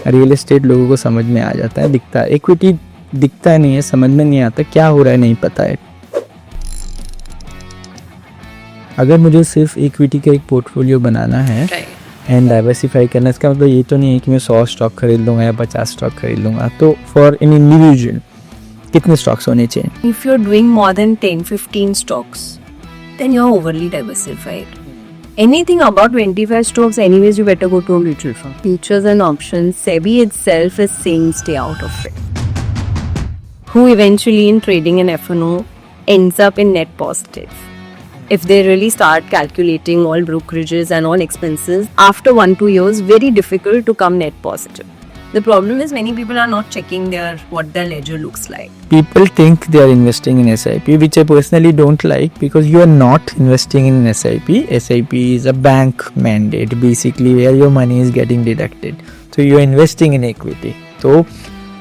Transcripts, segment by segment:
Real estate लोगों को समझ में आ जाता है, दिखता है। इक्विटी दिखता नहीं है, समझ में नहीं आता क्या हो रहा है, नहीं पता है। अगर मुझे सिर्फ इक्विटी का एक पोर्टफोलियो बनाना है एंड डाइवर्सिफाई करना, इसका मतलब ये तो नहीं है कि मैं 100 स्टॉक खरीद लूँगा या 50 स्टॉक खरीद लूँगा। तो फॉर एन इंडिविजुअल कितने स्टॉक्स होने चाहिए? If you're doing more than 10-15 stocks, then you're overly diversified. Anything about 25 stocks, anyways, you better go to a mutual fund. Futures and options, SEBI itself is saying stay out of it. Who eventually in trading and F&O ends up in net positive. If they really start calculating all brokerages and all expenses, after 1-2 years, very difficult to come net positive. The problem is many people are not checking what their ledger looks like. People think they are investing in SIP, which I personally don't like, because you are not investing in SIP. SIP is a bank mandate, basically, where your money is getting deducted. So you are investing in equity. So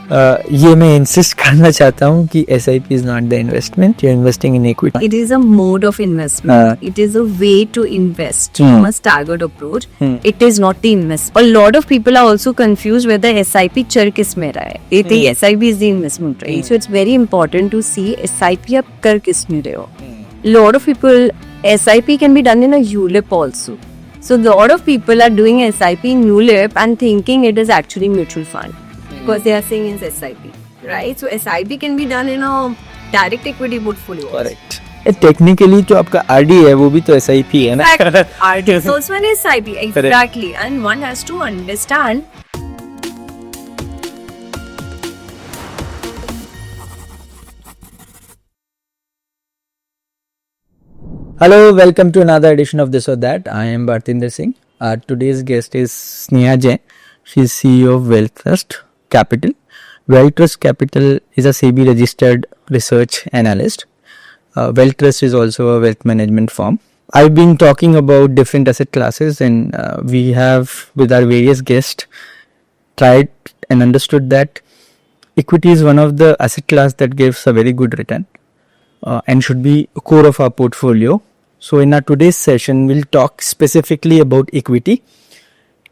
ये मैं insist करना चाहता हूँ कि SIP is not the investment. You are investing in equity. It is a mode of investment. It is a way to invest from a staggered approach. It is not the investment. A lot of people are also confused whether SIP चल किस में रहा है. They think SIP is the investment, right? So it's very important to see SIP आप कर किस में रहे हो. Lot of people, SIP can be done in a ULIP also. So a lot of people are doing SIP in ULIP and thinking it is actually mutual fund. Because they are saying it's SIP, right? So SIP can be done in a direct equity portfolio. Correct. Technically जो आपका RD है वो भी तो SIP है ना? RD is also an SIP, exactly. And one has to understand. Hello, welcome to another edition of This or That. I am Bhartinder Singh. Today's guest is Sneha Jain. She is CEO of Wealth Trust Capital. Wealth Trust Capital is a SEBI registered research analyst. Wealth Trust is also a wealth management firm. I've been talking about different asset classes, and we have, with our various guests, tried and understood that equity is one of the asset class that gives a very good return and should be core of our portfolio. So in our today's session, we'll talk specifically about equity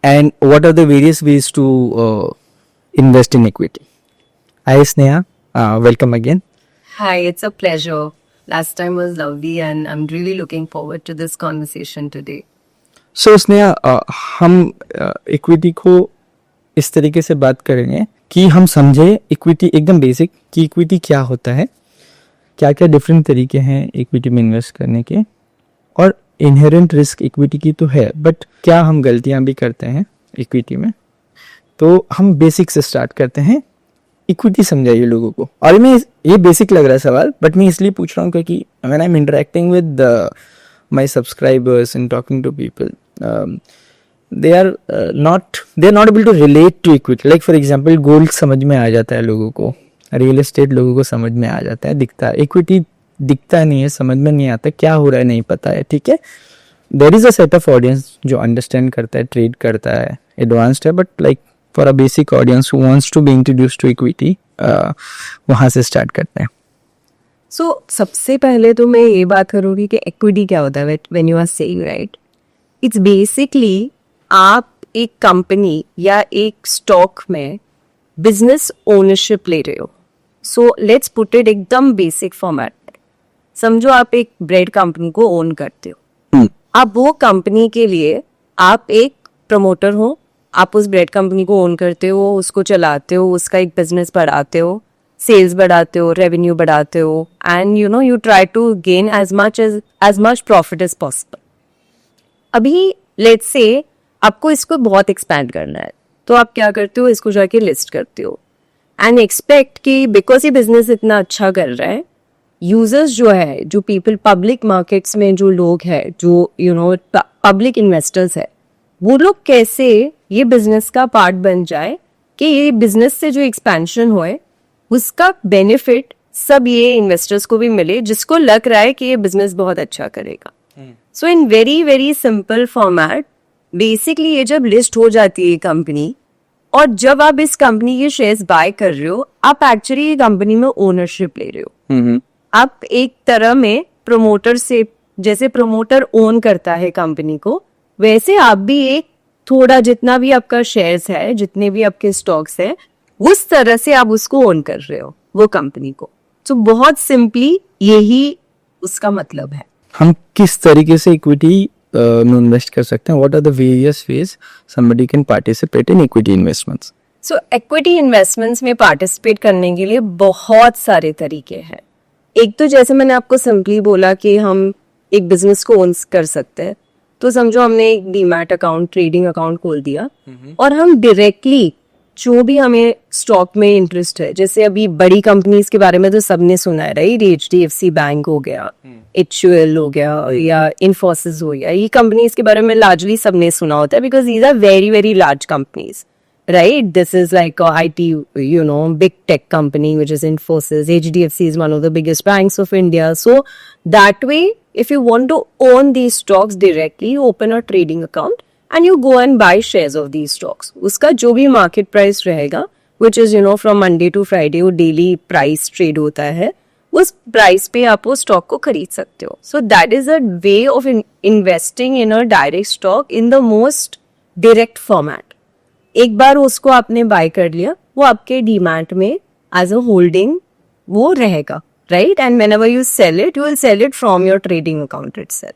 and what are the various ways to invest in equity. Hi Sneha, welcome again. Hi, it's a pleasure. Last time was lovely and I'm really looking forward to this conversation today. So Sneha, हम equity को इस तरीके से बात करेंगे कि हम समझे इक्विटी एकदम बेसिक कि इक्विटी क्या होता है, क्या क्या डिफरेंट तरीके हैं इक्विटी में इन्वेस्ट करने के, और इनहेरेंट रिस्क इक्विटी की तो है, बट क्या हम गलतियां भी करते हैं इक्विटी में। तो हम बेसिक से स्टार्ट करते हैं, इक्विटी समझाइए लोगों को। और मैं ये बेसिक लग रहा है सवाल, बट मैं इसलिए पूछ रहा हूँ क्योंकि when I am interacting with my subscribers and talking to people, they are not able to relate to equity. Like for example, gold समझ में आ जाता है लोगों को, रियल एस्टेट लोगों को समझ में आ जाता है, दिखता है। इक्विटी दिखता नहीं है, समझ में नहीं आता क्या हो रहा है, नहीं पता है। ठीक है, there is a set of audience जो अंडरस्टैंड करता है, ट्रेड करता है, एडवांस्ड है, but like for a basic audience who wants to be introduced to equity, वहां से स्टार्ट करते हैं। सो सबसे पहले तो मैं ये बात करूँगी कि इक्विटी क्या होता है when you are saying, right? It's basically आप एक कंपनी या एक स्टॉक में बिजनेस ओनरशिप ले रहे हो। सो लेट्स पुट इट एकदम बेसिक फॉर्मेट। समझो आप एक ब्रेड कंपनी को ओन करते हो। आप वो कंपनी के लिए आप एक प्रमोटर हो, आप उस ब्रेड कंपनी को ओन करते हो, उसको चलाते हो, उसका एक बिजनेस बढ़ाते हो, सेल्स बढ़ाते हो, रेवेन्यू बढ़ाते हो, and you try to gain as much profit as possible. अभी लेट्स से आपको इसको बहुत एक्सपैंड करना है, तो आप क्या करते हो, इसको जाके लिस्ट करते हो एंड एक्सपेक्ट कि बिकॉज ये बिजनेस इतना अच्छा कर रहा है, यूजर्स जो है, जो पीपल पब्लिक मार्केट्स में जो लोग हैं, जो पब्लिक इन्वेस्टर्स है, वो लोग कैसे ये बिजनेस का पार्ट बन जाए कि ये बिजनेस से जो एक्सपेंशन होए उसका बेनिफिट सब ये इन्वेस्टर्स को भी मिले, जिसको लग रहा है कि ये बिजनेस बहुत अच्छा करेगा। So in very very simple format, basically ये जब लिस्ट हो जाती है कंपनी, और जब आप इस कंपनी के शेयर्स बाय कर रहे हो, आप एक्चुअली ये कंपनी में ओनरशिप ले रहे हो। आप एक तरह में प्रमोटर से, जैसे प्रमोटर ओन करता है कंपनी को, वैसे आप भी एक थोड़ा जितना भी आपका शेयर्स है, जितने भी आपके स्टॉक्स है, उस तरह से आप उसको ओन कर रहे हो वो कंपनी को. तो बहुत सिंपली यही उसका मतलब है. हम किस तरीके से इक्विटी में इन्वेस्ट कर सकते हैं? What are the various ways somebody can participate in equity investments? So equity investments में पार्टिसिपेट करने के लिए बहुत सारे तरीके हैं. एक तो जैसे मैंने आपको सिंपली बोला कि हम एक बिजनेस को ओन कर सकते हैं. तो समझो हमने एक डीमैट अकाउंट, ट्रेडिंग अकाउंट खोल दिया और हम डायरेक्टली जो भी हमें स्टॉक में इंटरेस्ट है, जैसे अभी बड़ी कंपनीज के बारे में तो सबने सुना है, राइट? HDFC बैंक हो गया, HUL हो गया या इन्फोसिस हो गया. ये कंपनीज के बारे में लार्जली सबने सुना होता है because these are very very large companies, right? This is like a IT, big tech company, which is Infosys. HDFC is one of the biggest banks of India. So that way, if you want to own these stocks directly, you open a trading account and you go and buy shares of these stocks. उसका जो भी market price रहेगा, which is, from Monday to Friday, वो daily price trade होता है, उस price पे आप वो stock को खरीद सकते हो. So that is a way of investing in a direct stock in the most direct format. एक बार उसको आपने बाय कर लिया, वो आपके डीमैट में एज अ होल्डिंग वो रहेगा, right? And whenever you sell it, you will sell it from your trading account itself.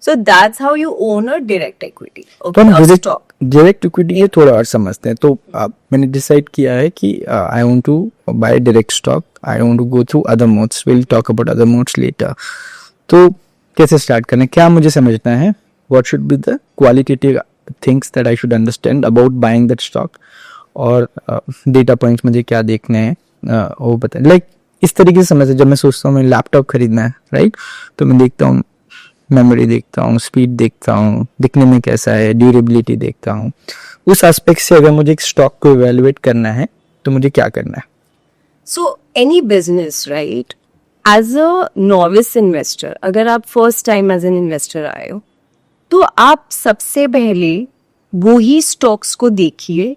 So that's how you own a direct equity. तो हम डायरेक्ट इक्विटी ये थोड़ा और समझते हैं. तो मैंने डिसाइड किया है कि I want to buy direct stock, I want to go through other modes, will talk about other modes later. तो कैसे स्टार्ट करना है, क्या मुझे समझना है, what should be the qualitative things that I should understand about buying that stock, और data points मुझे क्या देखने हैं वो बता. लाइक इस तरीके से समझते, जब मैं सोचता हूँ मैं लैपटॉप खरीदना है, राइट? तो मैं देखता हूँ, मेमोरी देखता हूँ, स्पीड देखता हूँ, दिखने में कैसा है, ड्यूरेबिलिटी देखता हूँ. उस एस्पेक्ट से अगर मुझे एक स्टॉक को इवेलुएट करना है तो मुझे क्या करना है? So any business, right, as a novice investor, अगर आप first time as an investor आए हो, तो आप सबसे पहले वो ही स्टॉक्स को देखिए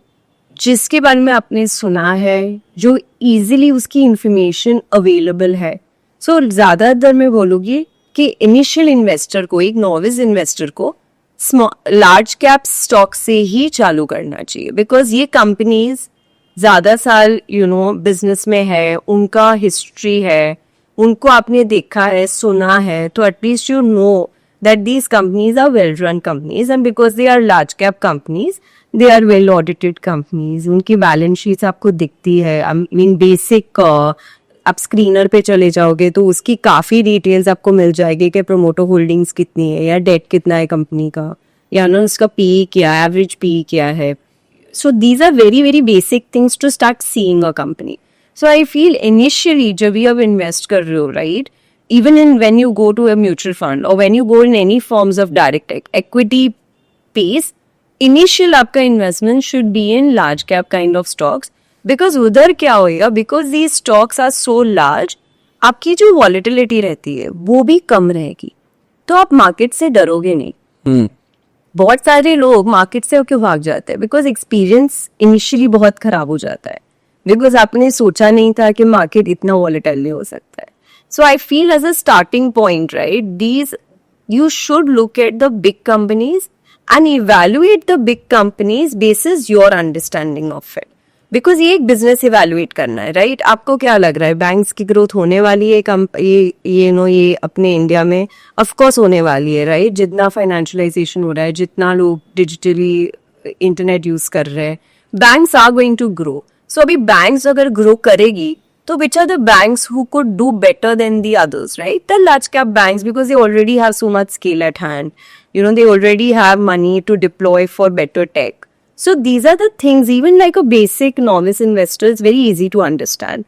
जिसके बारे में आपने सुना है, जो इजीली उसकी इंफॉर्मेशन अवेलेबल है. सो ज्यादातर मैं बोलूँगी कि इनिशियल इन्वेस्टर को, एक नॉविस इन्वेस्टर को लार्ज कैप स्टॉक से ही चालू करना चाहिए बिकॉज ये कंपनीज ज्यादा साल बिजनेस में है, उनका हिस्ट्री है, उनको आपने देखा है, सुना है, तो at least you know that these companies are well-run companies, and because they are large-cap companies, they are well-audited companies. उनकी balance sheets आपको दिखती है. I mean basic आप स्क्रीनर पे चले जाओगे तो उसकी काफ़ी डिटेल्स आपको मिल जाएगी कि प्रोमोटर होल्डिंग्स कितनी है या डेट कितना है कंपनी का, या ना उसका पी क्या, एवरेज पी क्या है. So these are very very basic things to start seeing a company. So I feel initially जब भी आप इन्वेस्ट कर रहे हो, right, even when you go to a mutual fund or when you go in any forms of direct equity space, initial आपका investment should be in large cap kind of stocks because उधर क्या होएगा, because these stocks are so large, आपकी जो volatility रहती है वो भी कम रहेगी, तो आप मार्केट से डरोगे नहीं. बहुत सारे लोग मार्केट से क्यों भाग जाते हैं? बिकॉज एक्सपीरियंस इनिशियली बहुत खराब हो जाता है, बिकॉज आपने सोचा नहीं था कि मार्केट इतना वॉलेटाइल हो सकता है. So I feel as a starting point, right, you should look at the big companies and evaluate the big companies basis your understanding of it. Because ये एक business evaluate करना है, right? आपको क्या लग रहा है, बैंक्स की ग्रोथ होने वाली है, ये अपने इंडिया में of course होने वाली है, right? जितना फाइनेंशियलाइजेशन हो रहा है, जितना लोग डिजिटली इंटरनेट यूज कर रहे हैं, banks are going to grow. So अभी बैंक्स अगर ग्रो करेगी, so which are the banks who could do better than the others, right? The large cap banks, because they already have so much scale at hand. They already have money to deploy for better tech. So these are the things, even like a basic novice investor, is very easy to understand,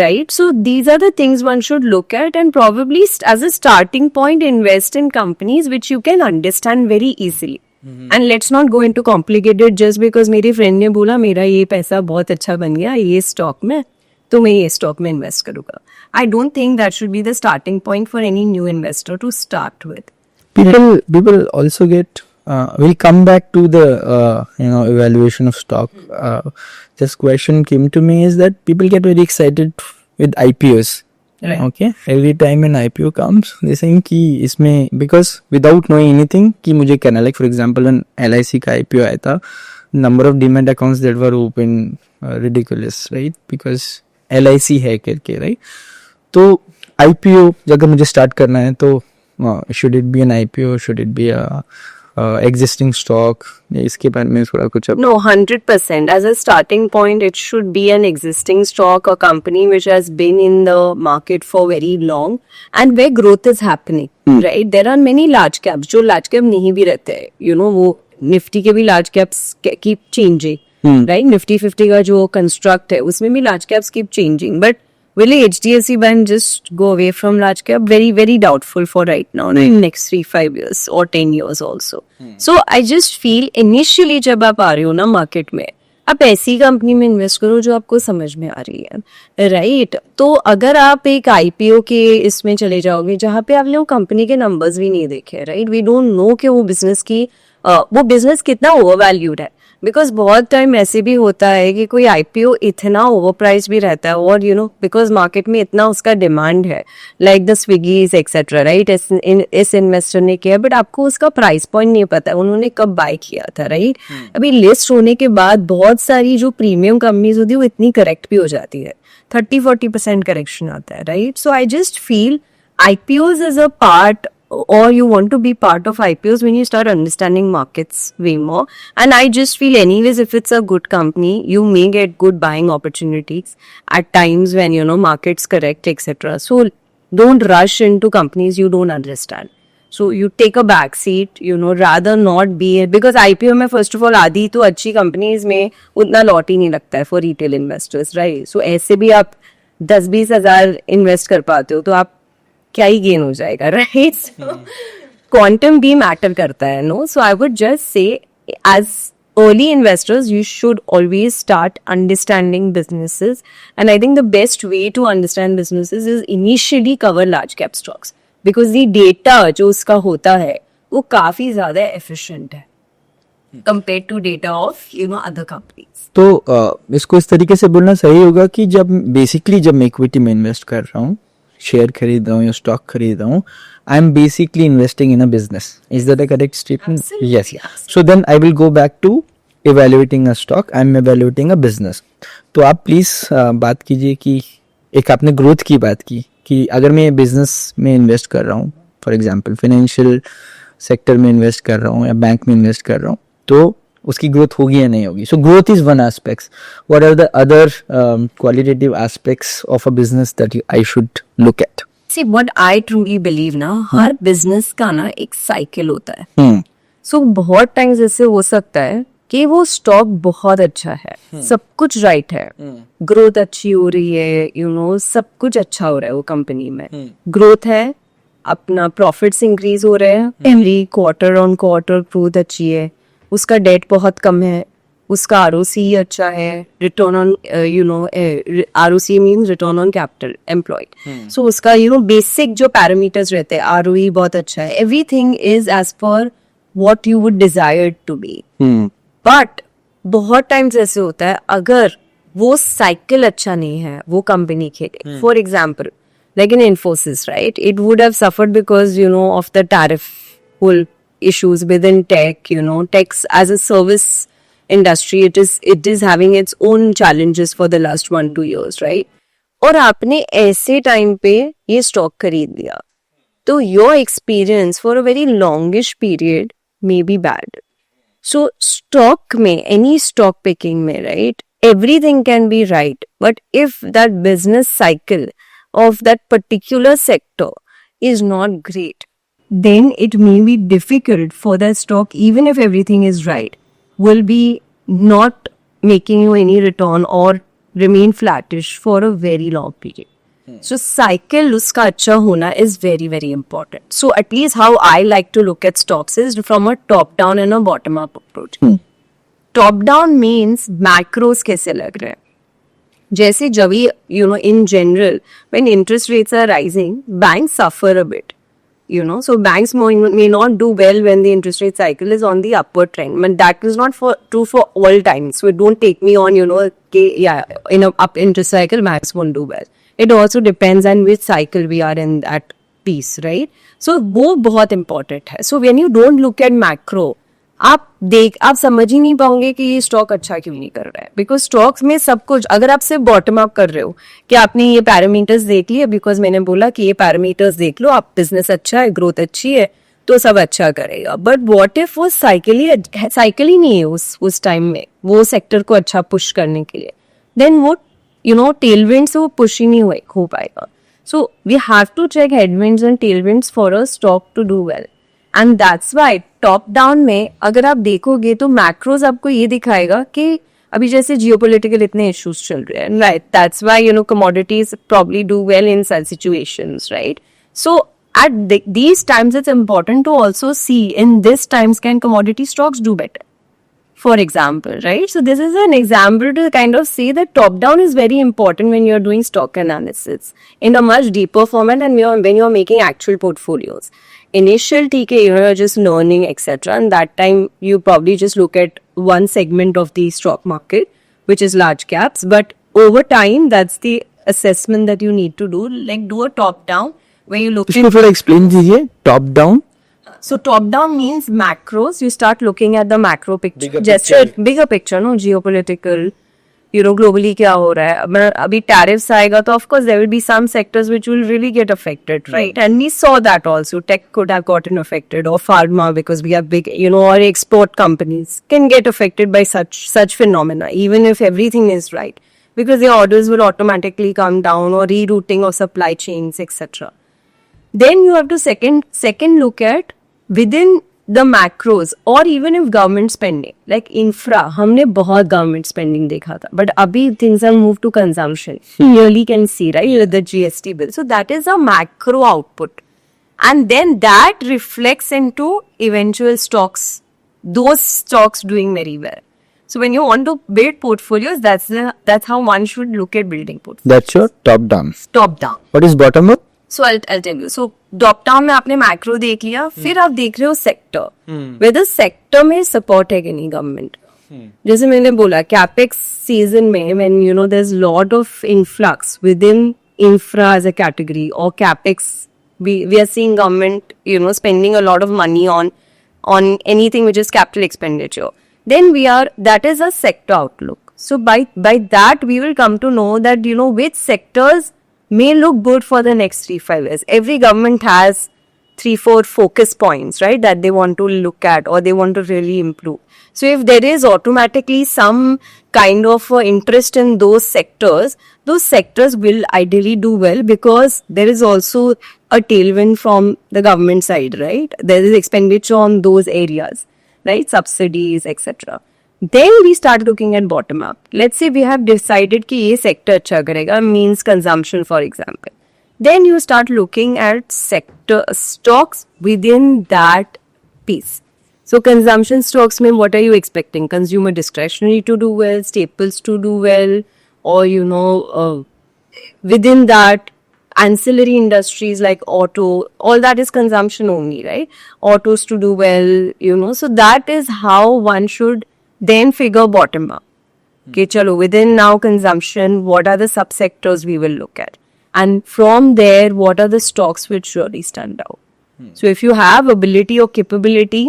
right? So these are the things one should look at and probably as a starting point invest in companies which you can understand very easily. And let's not go into complicated just because मेरे friend ने बोला मेरा ये पैसा बहुत अच्छा बन गया ये स्टॉक में, तो मैं ये स्टॉक में इन्वेस्ट करूंगा. I don't think that should be the starting point for any new investor to start with. People also get we'll come back to the evaluation of stock. Just question came to me is that people get very excited with IPOs, Right. Okay, every time an IPO comes, they saying कि इसमें because without knowing anything कि मुझे करना, like for example when LIC का IPO आया था, number of demat accounts that were open ridiculous, right? Because LIC है करके, right? तो IPO अगर मुझे start करना है तो should it be an IPO, should it be a existing stock? इसके बारे में थोड़ा कुछ अब No, 100%. As a starting point, it should be an existing stock or company which has been in the market for very long and where growth is happening, right? There are many large caps जो large cap नहीं भी रहते हैं, you know, वो Nifty के भी large caps keep changing, right? Nifty 50 का जो construct है उसमें भी large caps keep changing, but will HDFC Bank just go away from large cap? Very, very doubtful for right now, no, in next 3-5 years or 10 years also. So I just feel initially जब आप आ रहे हो ना market में, आप ऐसी company में invest करो जो आपको समझ में आ रही है, राइट? तो अगर आप एक आईपीओ के इसमें चले जाओगे जहाँ पे आपने वो कंपनी के नंबर्स भी नहीं देखे, राइट? वी डोंट नो कि वो बिजनेस कितना ओवर वैल्यूड है, बिकॉज बहुत टाइम ऐसे भी होता है कि कोई आईपीओ इतना ओवर प्राइस भी रहता है और यू नो बिकॉज मार्केट में इतना उसका डिमांड है, like the Swiggy's etcetera, right? इस इन्वेस्टर ने किया बट आपको उसका प्राइस पॉइंट नहीं पता है उन्होंने कब बाय किया था, राइट? अभी लिस्ट होने के बाद बहुत सारी जो प्रीमियम कंपनीज होती है वो इतनी करेक्ट भी हो जाती है, 30-40% करेक्शन आता है, right? So I just feel IPOs is a part, or you want to be part of IPOs when you start understanding markets way more. And I just feel anyways, if it's a good company, you may get good buying opportunities at times when, you know, markets correct, etc. So don't rush into companies you don't understand. So you take a back seat, you know, rather not be it, because IPO में first of all आधी तो अच्छी companies में उतना lot he नहीं लगता है for retail investors, right? So ऐसे भी आप 10-20 हजार इन्वेस्ट कर पाते हो तो आप क्या ही गेन हो जाएगा, राइट? क्वांटम भी मैटर करता है, no? So I would just say as early investors you should always start understanding businesses, and I think the best way to understand businesses is initially cover large cap stocks because the data जो उसका होता है वो काफी ज्यादा efficient है compared to data of, you know, other companies. तो इसको इस तरीके से बोलना सही होगा कि जब मैं इक्विटी में इन्वेस्ट कर रहा हूँ, शेयर खरीद रहा हूँ या स्टॉक खरीद रहा हूँ, I am basically investing in a business. Is that a correct statement? Yes. So then I will go back to evaluating a stock. I am evaluating a business. तो आप प्लीज बात कीजिए कि एक आपने ग्रोथ की बात की कि अगर मैं बिजनेस में इन्वेस्ट कर रहा हूँ, फॉर एग्जाम्पल फाइनेंशियल सेक्टर में इन्वेस्ट कर रहा हूँ या बैंक में इन्वेस्ट कर रहा हूँ, तो उसकी ग्रोथ होगी या नहीं होगी. So growth is one aspects. What are the other qualitative aspects of a business that I should look at? See, what I truly believe ना, हर बिजनेस का ना एक साइकिल होता है. सो बहुत टाइम्स ऐसे हो सकता है कि वो स्टॉक बहुत अच्छा है, सब कुछ राइट है, ग्रोथ अच्छी हो रही है, यू नो, सब कुछ अच्छा हो रहा है वो कंपनी में, ग्रोथ है, अपना प्रॉफिट्स इंक्रीज हो रहे हैं, every quarter on quarter growth अच्छी है, उसका डेट बहुत कम है, उसका आरओसी अच्छा है, return on, you know, ROC means return on capital employed. So उसका, यू नो, बेसिक जो पैरामीटर्स रहते हैं, आरओई बहुत अच्छा है, everything is as per what you would desire to be. But बहुत टाइम्स ऐसे होता है अगर वो साइकिल अच्छा नहीं है वो कंपनी के लिए, for example like in Infosys, right? It would have suffered because, you know, of the tariff whole issues within tech, you know, techs as a service industry, it is having its own challenges for the last 1-2 years, right? और आपने ऐसे time पे ये stock खरीद लिया तो your experience for a very longish period may be bad. So stock में, any stock picking में, right? Everything can be right, but if that business cycle of that particular sector is not great, then it may be difficult for that stock, even if everything is right, will be not making you any return or remain flattish for a very long period. So cycle uska acha hona is very, very important. So at least how I like to look at stocks is from a top down and a bottom up approach. Top down means macros कैसे लग रहे हैं. जैसे जब you know, in general, when interest rates are rising, banks suffer a bit. you know. So banks may not do well when the interest rate cycle is on the upward trend, but that is not true for all times. So don't take me on, you know, yeah, in a up interest cycle banks won't do well. It also depends on which cycle we are in that piece, right? So वो बहुत important है. So when you don't look at macro, आप समझ ही नहीं पाओगे कि ये stock अच्छा क्यों नहीं कर रहा है. बिकॉज स्टॉक्स में सब कुछ, अगर आप सिर्फ बॉटम अप कर रहे हो कि आपने ये पैरामीटर्स देख लिए, बिकॉज मैंने बोला कि ये पैरामीटर्स देख लो, आप बिजनेस अच्छा है, ग्रोथ अच्छी है, तो सब अच्छा करेगा. बट व्हाट इफ वो साइकिल ही नहीं है उस टाइम में वो सेक्टर को अच्छा पुश करने के लिए, देन वो यू नो टेलविंड से वो पुश ही नहीं हो पाएगा. So we have to check headwinds and tailwinds for a stock to do well. And that's why top down में अगर आप देखोगे तो मैक्रोज आपको ये दिखाएगा कि अभी जैसे जियोपॉलिटिकल इतने इश्यूज चल रहे हैं, right? That's why you know commodities probably do well in such situations, right? So at these times it's important to also see in this times can commodity stocks do better, for example, right? So this is an example to kind of say that top down is very important when you're doing stock analysis in a much deeper format and when you're making actual portfolios. Initial TK, you know, you're just learning, etc. And that time you probably just look at one segment of the stock market, which is large caps. But over time, that's the assessment that you need to do. Like do a top down where you look इसको थोड़ा explain कीजिए. Top down. So top down means macros. You start looking at the macro picture. Bigger Just picture. a bigger picture, no? Geopolitical, you know, globally क्या हो रहा है. अब अभी tariffs आएगा तो of course there will be some sectors which will really get affected, right? And we saw that also. Tech could have gotten affected, or pharma, because we have big, you know, or export companies can get affected by such phenomena, even if everything is right, because the orders will automatically come down, or rerouting of supply chains, etc. Then you have to second look at within the macros, or even if government spending, like infra, हमने बहुत government spending देखा था, but अभी things have moved to consumption. Clearly can see, right, with the GST bill. So that is a macro output, and then that reflects into eventual stocks. Those stocks doing very well. So when you want to build portfolios, that's how one should look at building portfolios. That's your top down. Top down. What is bottom up? So I'll tell you. So top down में आपने macro देख लिया, फिर आप देख रहे हो sector, whether sector में सपोर्ट है कि नहीं गवर्नमेंट. जैसे मैंने बोला कैपेक्स सीजन में when you know there is lot of influx with in infra as a category और capex, we are seeing government, you know, spending a lot of money on anything which is capital expenditure. Then that is a sector outlook. So by that we will come to know that, you know, which sectors may look good for the next 3-5 years. Every government has 3-4 focus points, right, that they want to look at or they want to really improve. So if there is automatically some kind of interest in those sectors will ideally do well, because there is also a tailwind from the government side, right? There is expenditure on those areas, right? Subsidies, etc. Then we start looking at bottom up. Let's say we have decided कि ये sector अच्छा करेगा, means consumption, for example. Then you start looking at sector stocks within that piece. So consumption stocks में what are you expecting? Consumer discretionary to do well, staples to do well, or you know, within that ancillary industries like auto, all that is consumption only, right? Autos to do well, you know. So that is how one should then figure bottom up. Okay, chalo, within now consumption, what are the subsectors we will look at? And from there, what are the stocks which really stand out? So if you have ability or capability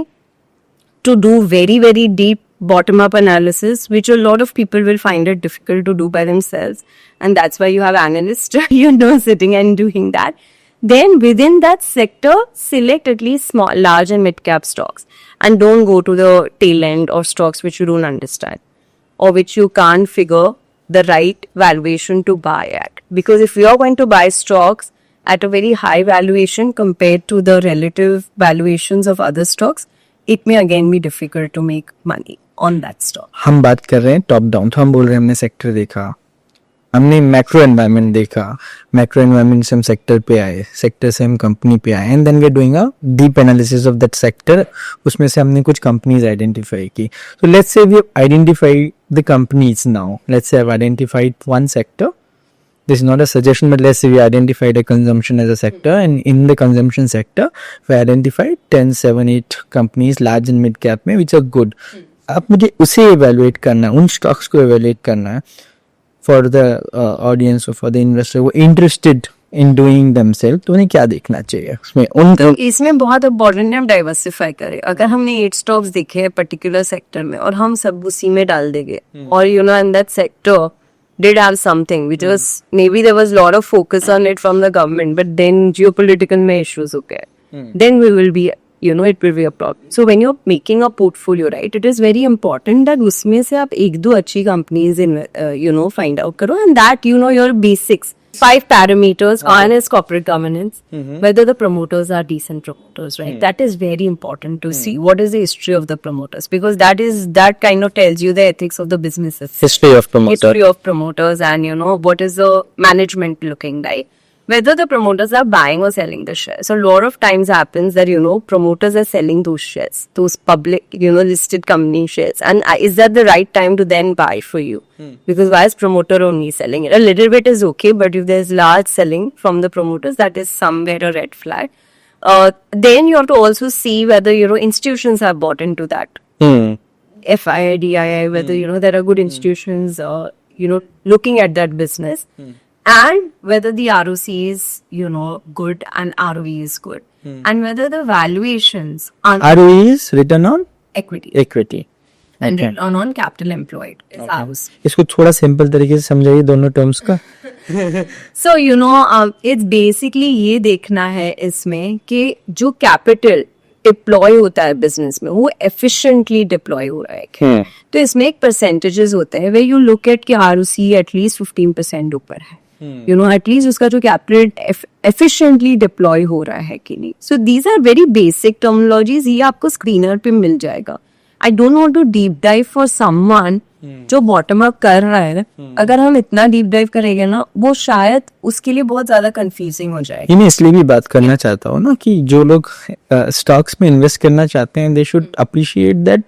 to do very, very deep bottom up analysis, which a lot of people will find it difficult to do by themselves, and that's why you have analysts, you know, sitting and doing that. Then within that sector, select at least small, large and mid cap stocks, and don't go to the tail end or stocks which you don't understand or which you can't figure the right valuation to buy at. Because if you are going to buy stocks at a very high valuation compared to the relative valuations of other stocks, it may again be difficult to make money on that stock. हम बात कर रहे हैं top down, तो हम बोल रहे हैं हमने सेक्टर देखा, हमने मैक्रो एनवायरनमेंट देखा, मैक्रो एनवायरनमेंट से हम सेक्टर पे आए, सेक्टर से हम कंपनी पे आए, and then we are doing a deep analysis of that sector. उसमें से हमने कुछ कंपनीज आइडेंटिफाई की. So let's say we have identified the companies now. Let's say I have identified one sector this is not a suggestion, but let's say we identified a consumption as a sector, and in the consumption sector we identified 10, 7, 8 companies large and mid cap में which are good. अब मुझे उसे evaluate करना है, उन stocks को evaluate करना है for the audience or for the investor who are interested in doing themselves. तो उन्हें क्या देखना चाहिए उसमें उन इसमें बहुत इम्पोर्टेंट है हम डाइवर्सिफाई करें. अगर हमने 8 स्टॉक्स देखे हैं पर्टिकुलर सेक्टर में और हम सब उसी में डाल देंगे और you know in that sector did have something which was maybe there was a lot of focus on it from the government, but then geopolitical में issues हो गए, then we will be, you know, it will be a problem. So when you're making a portfolio, right, it is very important that उसमें से आप एक दो अच्छी companies you know find out करो, and that you know your basics. 5 parameters. One is corporate governance, whether the promoters are decent promoters, right? That is very important to see. What is the history of the promoters? Because that kind of tells you the ethics of the businesses. history of promoter. History of promoters, and you know what is the management looking like. Whether the promoters are buying or selling the shares. So a lot of times happens that, you know, promoters are selling those shares, those public, you know, listed company shares. And is that the right time to then buy for you? Because why is promoter only selling it? A little bit is okay, but if there's large selling from the promoters, that is somewhere a red flag. Then you have to also see whether, you know, institutions have bought into that. FII, DII, whether, you know, there are good institutions, you know, looking at that business. And whether the ROC is, you know, good and ROE is good. And whether the valuations on ROE is return on equity equity. and Okay. return on capital employed is ours. इसको थोड़ा simple तरीके से समझाइए दोनों terms का. So, you know, it's basically ये देखना है इसमें कि जो capital डिप्लॉय होता है बिजनेस में वो एफिशिएंटली डिप्लॉय हो रहा है क्या? तो इसमें एक परसेंटेजेस होते हैं वे यू लुक एट कि आरओसी एटलीस्ट 15% ऊपर है, यू नो, एटलीस्ट उसका जो कैपिटल एफिशिएंटली डिप्लॉय हो रहा है कि नहीं. So these are very basic terminologies, ये आपको स्क्रीनर पे मिल जाएगा. I don't want to deep dive for someone जो बॉटम अप कर रहा है. अगर हम इतना डीप डाइव करेंगे ना वो शायद उसके लिए बहुत ज्यादा कंफ्यूजिंग हो जाएगा. मैं इसलिए भी बात करना चाहता हूँ ना कि जो लोग स्टॉक्स में इन्वेस्ट करना चाहते हैं they should appreciate that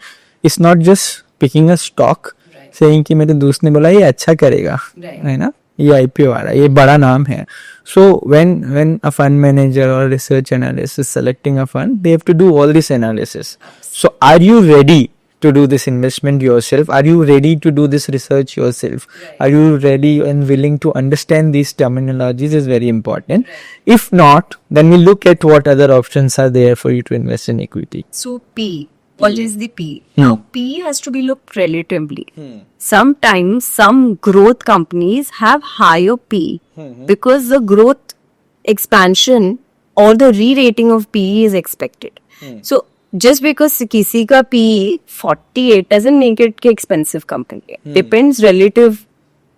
it's not just picking a stock saying कि मेरे दोस्त ने बोला ये अच्छा करेगा, है ना, ये आईपीओ आ रहा है, ये बड़ा नाम है. So when a fund manager or research analyst is selecting a fund, they have to do all this analysis. So are you ready to do this investment yourself? Are you ready to do this research yourself? Are you ready and willing to understand these terminologies is very important. If not, then we look at what other options are there for you to invest in equity. So P, what is the P? Now P has to be looked relatively. Sometimes some growth companies have higher P because the growth expansion or the re-rating of PE is expected. So just because किसी का PE 48 doesn't make it कि expensive company. Depends relative,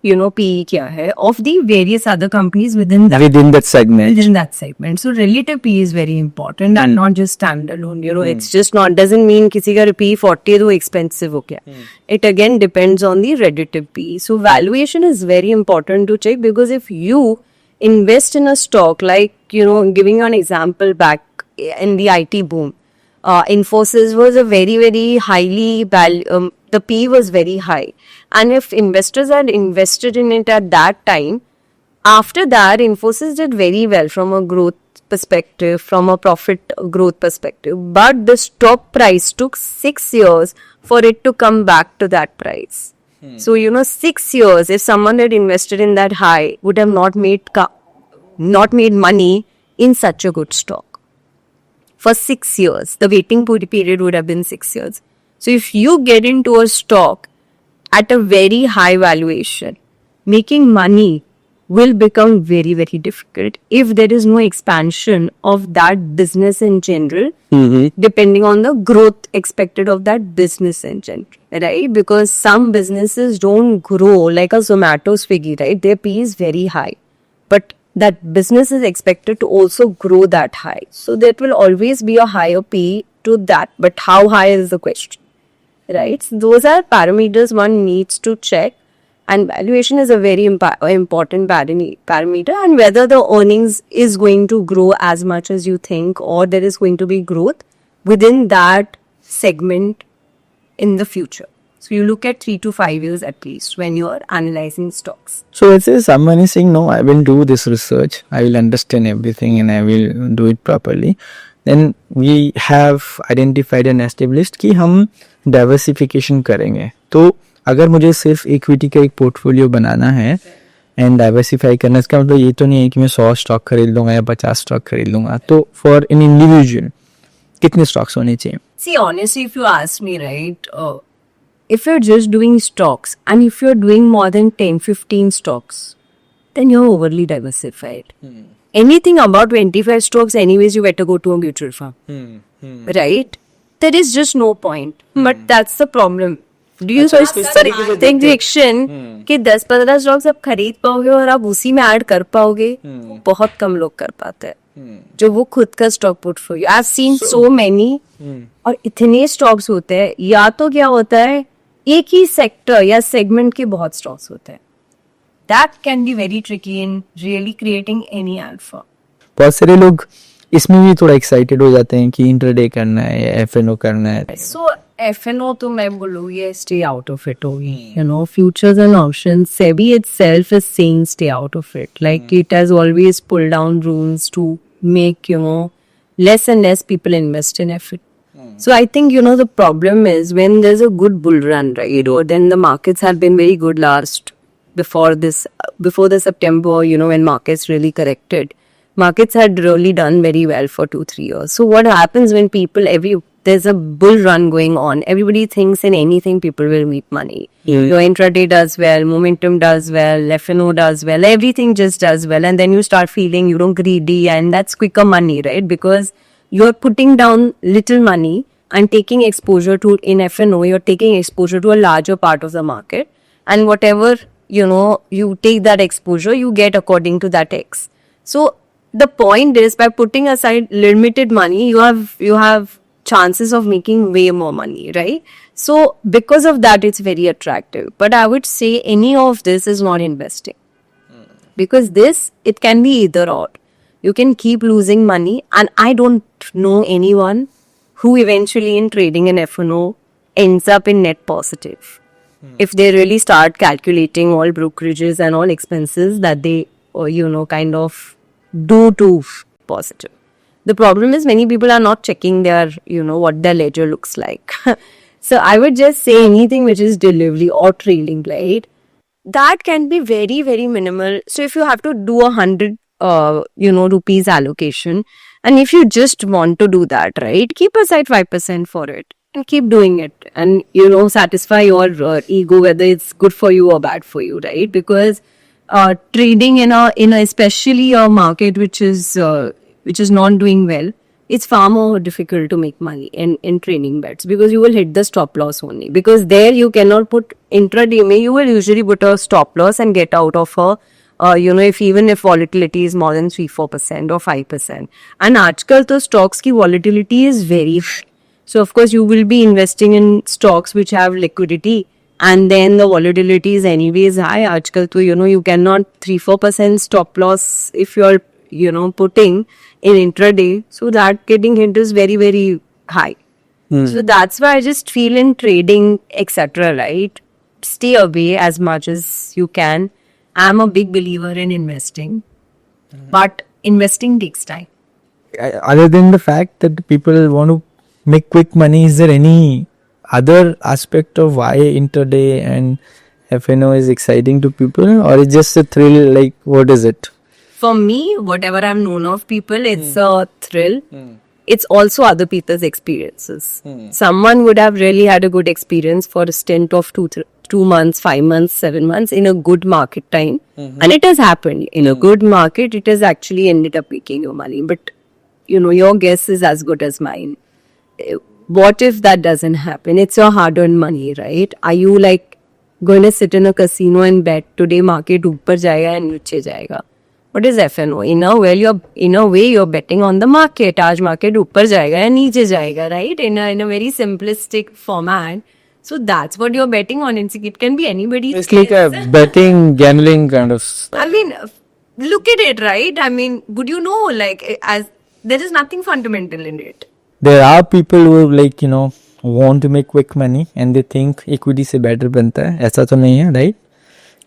you know, PE क्या है of the various other companies within that. Within that segment. Within that segment. So relative PE is very important and not just standalone. You know, it's just not, doesn't mean किसी का PE 40 है तो expensive हो गया. It again depends on the relative PE. So valuation is very important to check because if you invest in a stock, like, you know, giving you an example back in the IT boom, Infosys was a very, very highly, the P was very high. And if investors had invested in it at that time, after that, Infosys did very well from a growth perspective, from a profit growth perspective. But the stock price took 6 years for it to come back to that price. So, you know, 6 years, if someone had invested in that high, would have not made money in such a good stock. For 6 years, the waiting period would have been 6 years. So if you get into a stock at a very high valuation, making money will become very, very difficult if there is no expansion of that business in general, depending on the growth expected of that business in general, right? Because some businesses don't grow like a Zomato, Swiggy, right? Their P is very high, but that business is expected to also grow that high. So there will always be a higher P to that, but how high is the question, right? So those are parameters one needs to check. And valuation is a very important parameter, and whether the earnings is going to grow as much as you think, or there is going to be growth within that segment in the future. So you look at 3 to 5 years at least when you're analyzing stocks. So let's say someone is saying, no, I will do this research, I will understand everything and I will do it properly. Then we have identified and established कि हम diversification करेंगे. तो अगर मुझे सिर्फ equity का एक portfolio बनाना है एंड डाइवर्सिफाई करना, इसका मतलब ये तो नहीं है कि मैं 100 स्टॉक खरीद लूंगा या 50 स्टॉक खरीद लूंगा. तो फॉर एन इंडिविजुअल कितने स्टॉक्स होने चाहिए? See, honestly, if you ask me, right, if you're just doing stocks and if you're doing more than 10, 15 stocks, then you're overly diversified. Anything about 25 stocks, anyways, you better go to a mutual fund. Right? There is just no point. But that's the problem. Do you think direction कि 10-15 stocks आप खरीद पाओगे और आप उसी में add कर पाओगे? बहुत कम लोग कर पाते हैं जो वो खुद का stock portfolio. I have seen so many, और इतने स्टॉक्स होते हैं. या तो क्या होता है, एक ही सेक्टर या सेगमेंट के बहुत स्टॉक्स होते हैं. That can be very tricky in really creating any alpha. बहुत सारे लोग इसमें भी थोड़ा एक्साइटेड हो जाते हैं कि इंट्राडे करना है या एफएनओ करना है. सो एफएनओ तो मैं बोलूँगी स्टे आउट ऑफ इट होगी. You know, futures and options, SEBI itself is saying stay out of it. Like it has always pulled down rules to make, you know, less and less people invest in FIT. So I think, you know, the problem is when there's a good bull run, right, or then the markets have been very good before the September, you know, when markets really corrected. Markets had really done very well for 2-3 years. So what happens when there's a bull run going on, everybody thinks in anything people will make money. Your intraday does well, momentum does well, FNO does well, everything just does well, and then you start feeling you don't greedy, and that's quicker money, right? Because you're putting down little money and taking exposure to, in FNO, you're taking exposure to a larger part of the market, and whatever, you know, you take that exposure, you get according to that X. So the point is, by putting aside limited money, you have chances of making way more money, right? So because of that, it's very attractive. But I would say any of this is not investing, because it can be either or. You can keep losing money, and I don't know anyone who eventually in trading in F&O ends up in net positive. If they really start calculating all brokerages and all expenses that they, you know, kind of do to positive. The problem is many people are not checking their, you know, what their ledger looks like. So I would just say anything which is delivery or trailing, right? That can be very, very minimal. So if you have to do 100, rupees allocation, and if you just want to do that, right, keep aside 5% for it and keep doing it, and, you know, satisfy your ego, whether it's good for you or bad for you, right? Because trading in a especially a market which is not doing well, it's far more difficult to make money in training bets, because you will hit the stop loss only. Because there you cannot put intraday mein, you will usually put a stop loss and get out of if volatility is more than 3-4% or 5%. And aajkal to stocks ki volatility is very high. So of course you will be investing in stocks which have liquidity, and then the volatility is anyways high. Aajkal to, you know, you cannot 3-4% stop loss if you're, you know, putting in intraday. So that getting hit is very, very high. So that's why I just feel in trading, etc., right? Stay away as much as you can. I'm a big believer in investing, but investing takes time. Other than the fact that people want to make quick money, is there any other aspect of why intraday and FNO is exciting to people, or is just a thrill? Like, what is it? For me, whatever I've known of people, it's a thrill. It's also other people's experiences. Someone would have really had a good experience for a stint of 2 months, 5 months, 7 months in a good market time. And it has happened. In a good market, it has actually ended up making you money. But, you know, your guess is as good as mine. What if that doesn't happen? It's your hard-earned money, right? Are you like going to sit in a casino and bet today market upar jayega and niche jayega? What is FNO? In a way, you're betting on the market. Aaj market upar jayega and niche jayega, right? In a very simplistic format. So that's what you're betting on. It can be anybody's. It's like a betting, gambling kind of. I mean, look at it, right? I mean, would you know, like, as there is nothing fundamental in it. There are people who, like, you know, want to make quick money and they think equity से better बनता है, ऐसा तो नहीं है, right?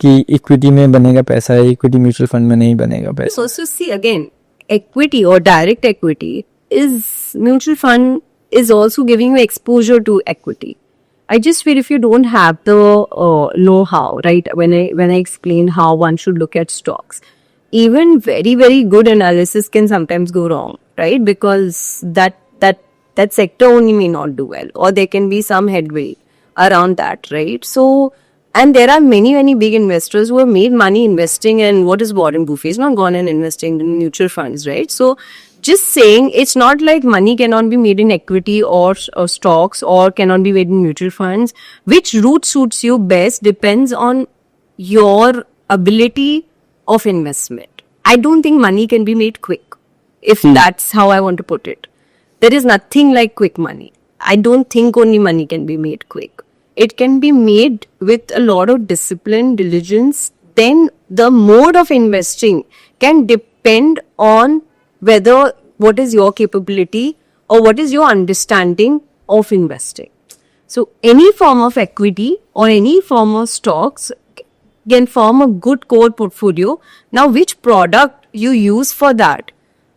कि equity में बनेगा पैसा, equity mutual fund में नहीं बनेगा पैसा. So see again, equity or direct equity is mutual fund is also giving you exposure to equity. I just feel if you don't have the know-how, right? When I explain how one should look at stocks, even very good analysis can sometimes go wrong, right? Because that sector only may not do well, or there can be some headway around that, right? So, and there are many big investors who have made money investing in what is Warren Buffett. He's not gone and investing in mutual funds, right? So, just saying it's not like money cannot be made in equity or stocks or cannot be made in mutual funds. Which route suits you best depends on your ability of investment. I don't think money can be made quick, if that's how I want to put it. There is nothing like quick money. I don't think only money can be made quick. It can be made with a lot of discipline, diligence. Then the mode of investing can depend on whether what is your capability or what is your understanding of investing. So any form of equity or any form of stocks can form a good core portfolio. Now, which product you use for that,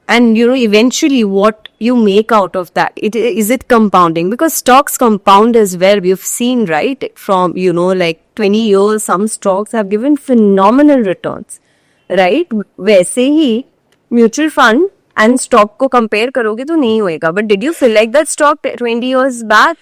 and eventually what you make out of that, is it compounding? Because stocks compound as well. We've seen, right, from like 20 years, some stocks have given phenomenal returns, right? वैसे ही mutual fund and stock को compare करोगे तो नहीं होएगा. But did you feel like that stock 20 years back?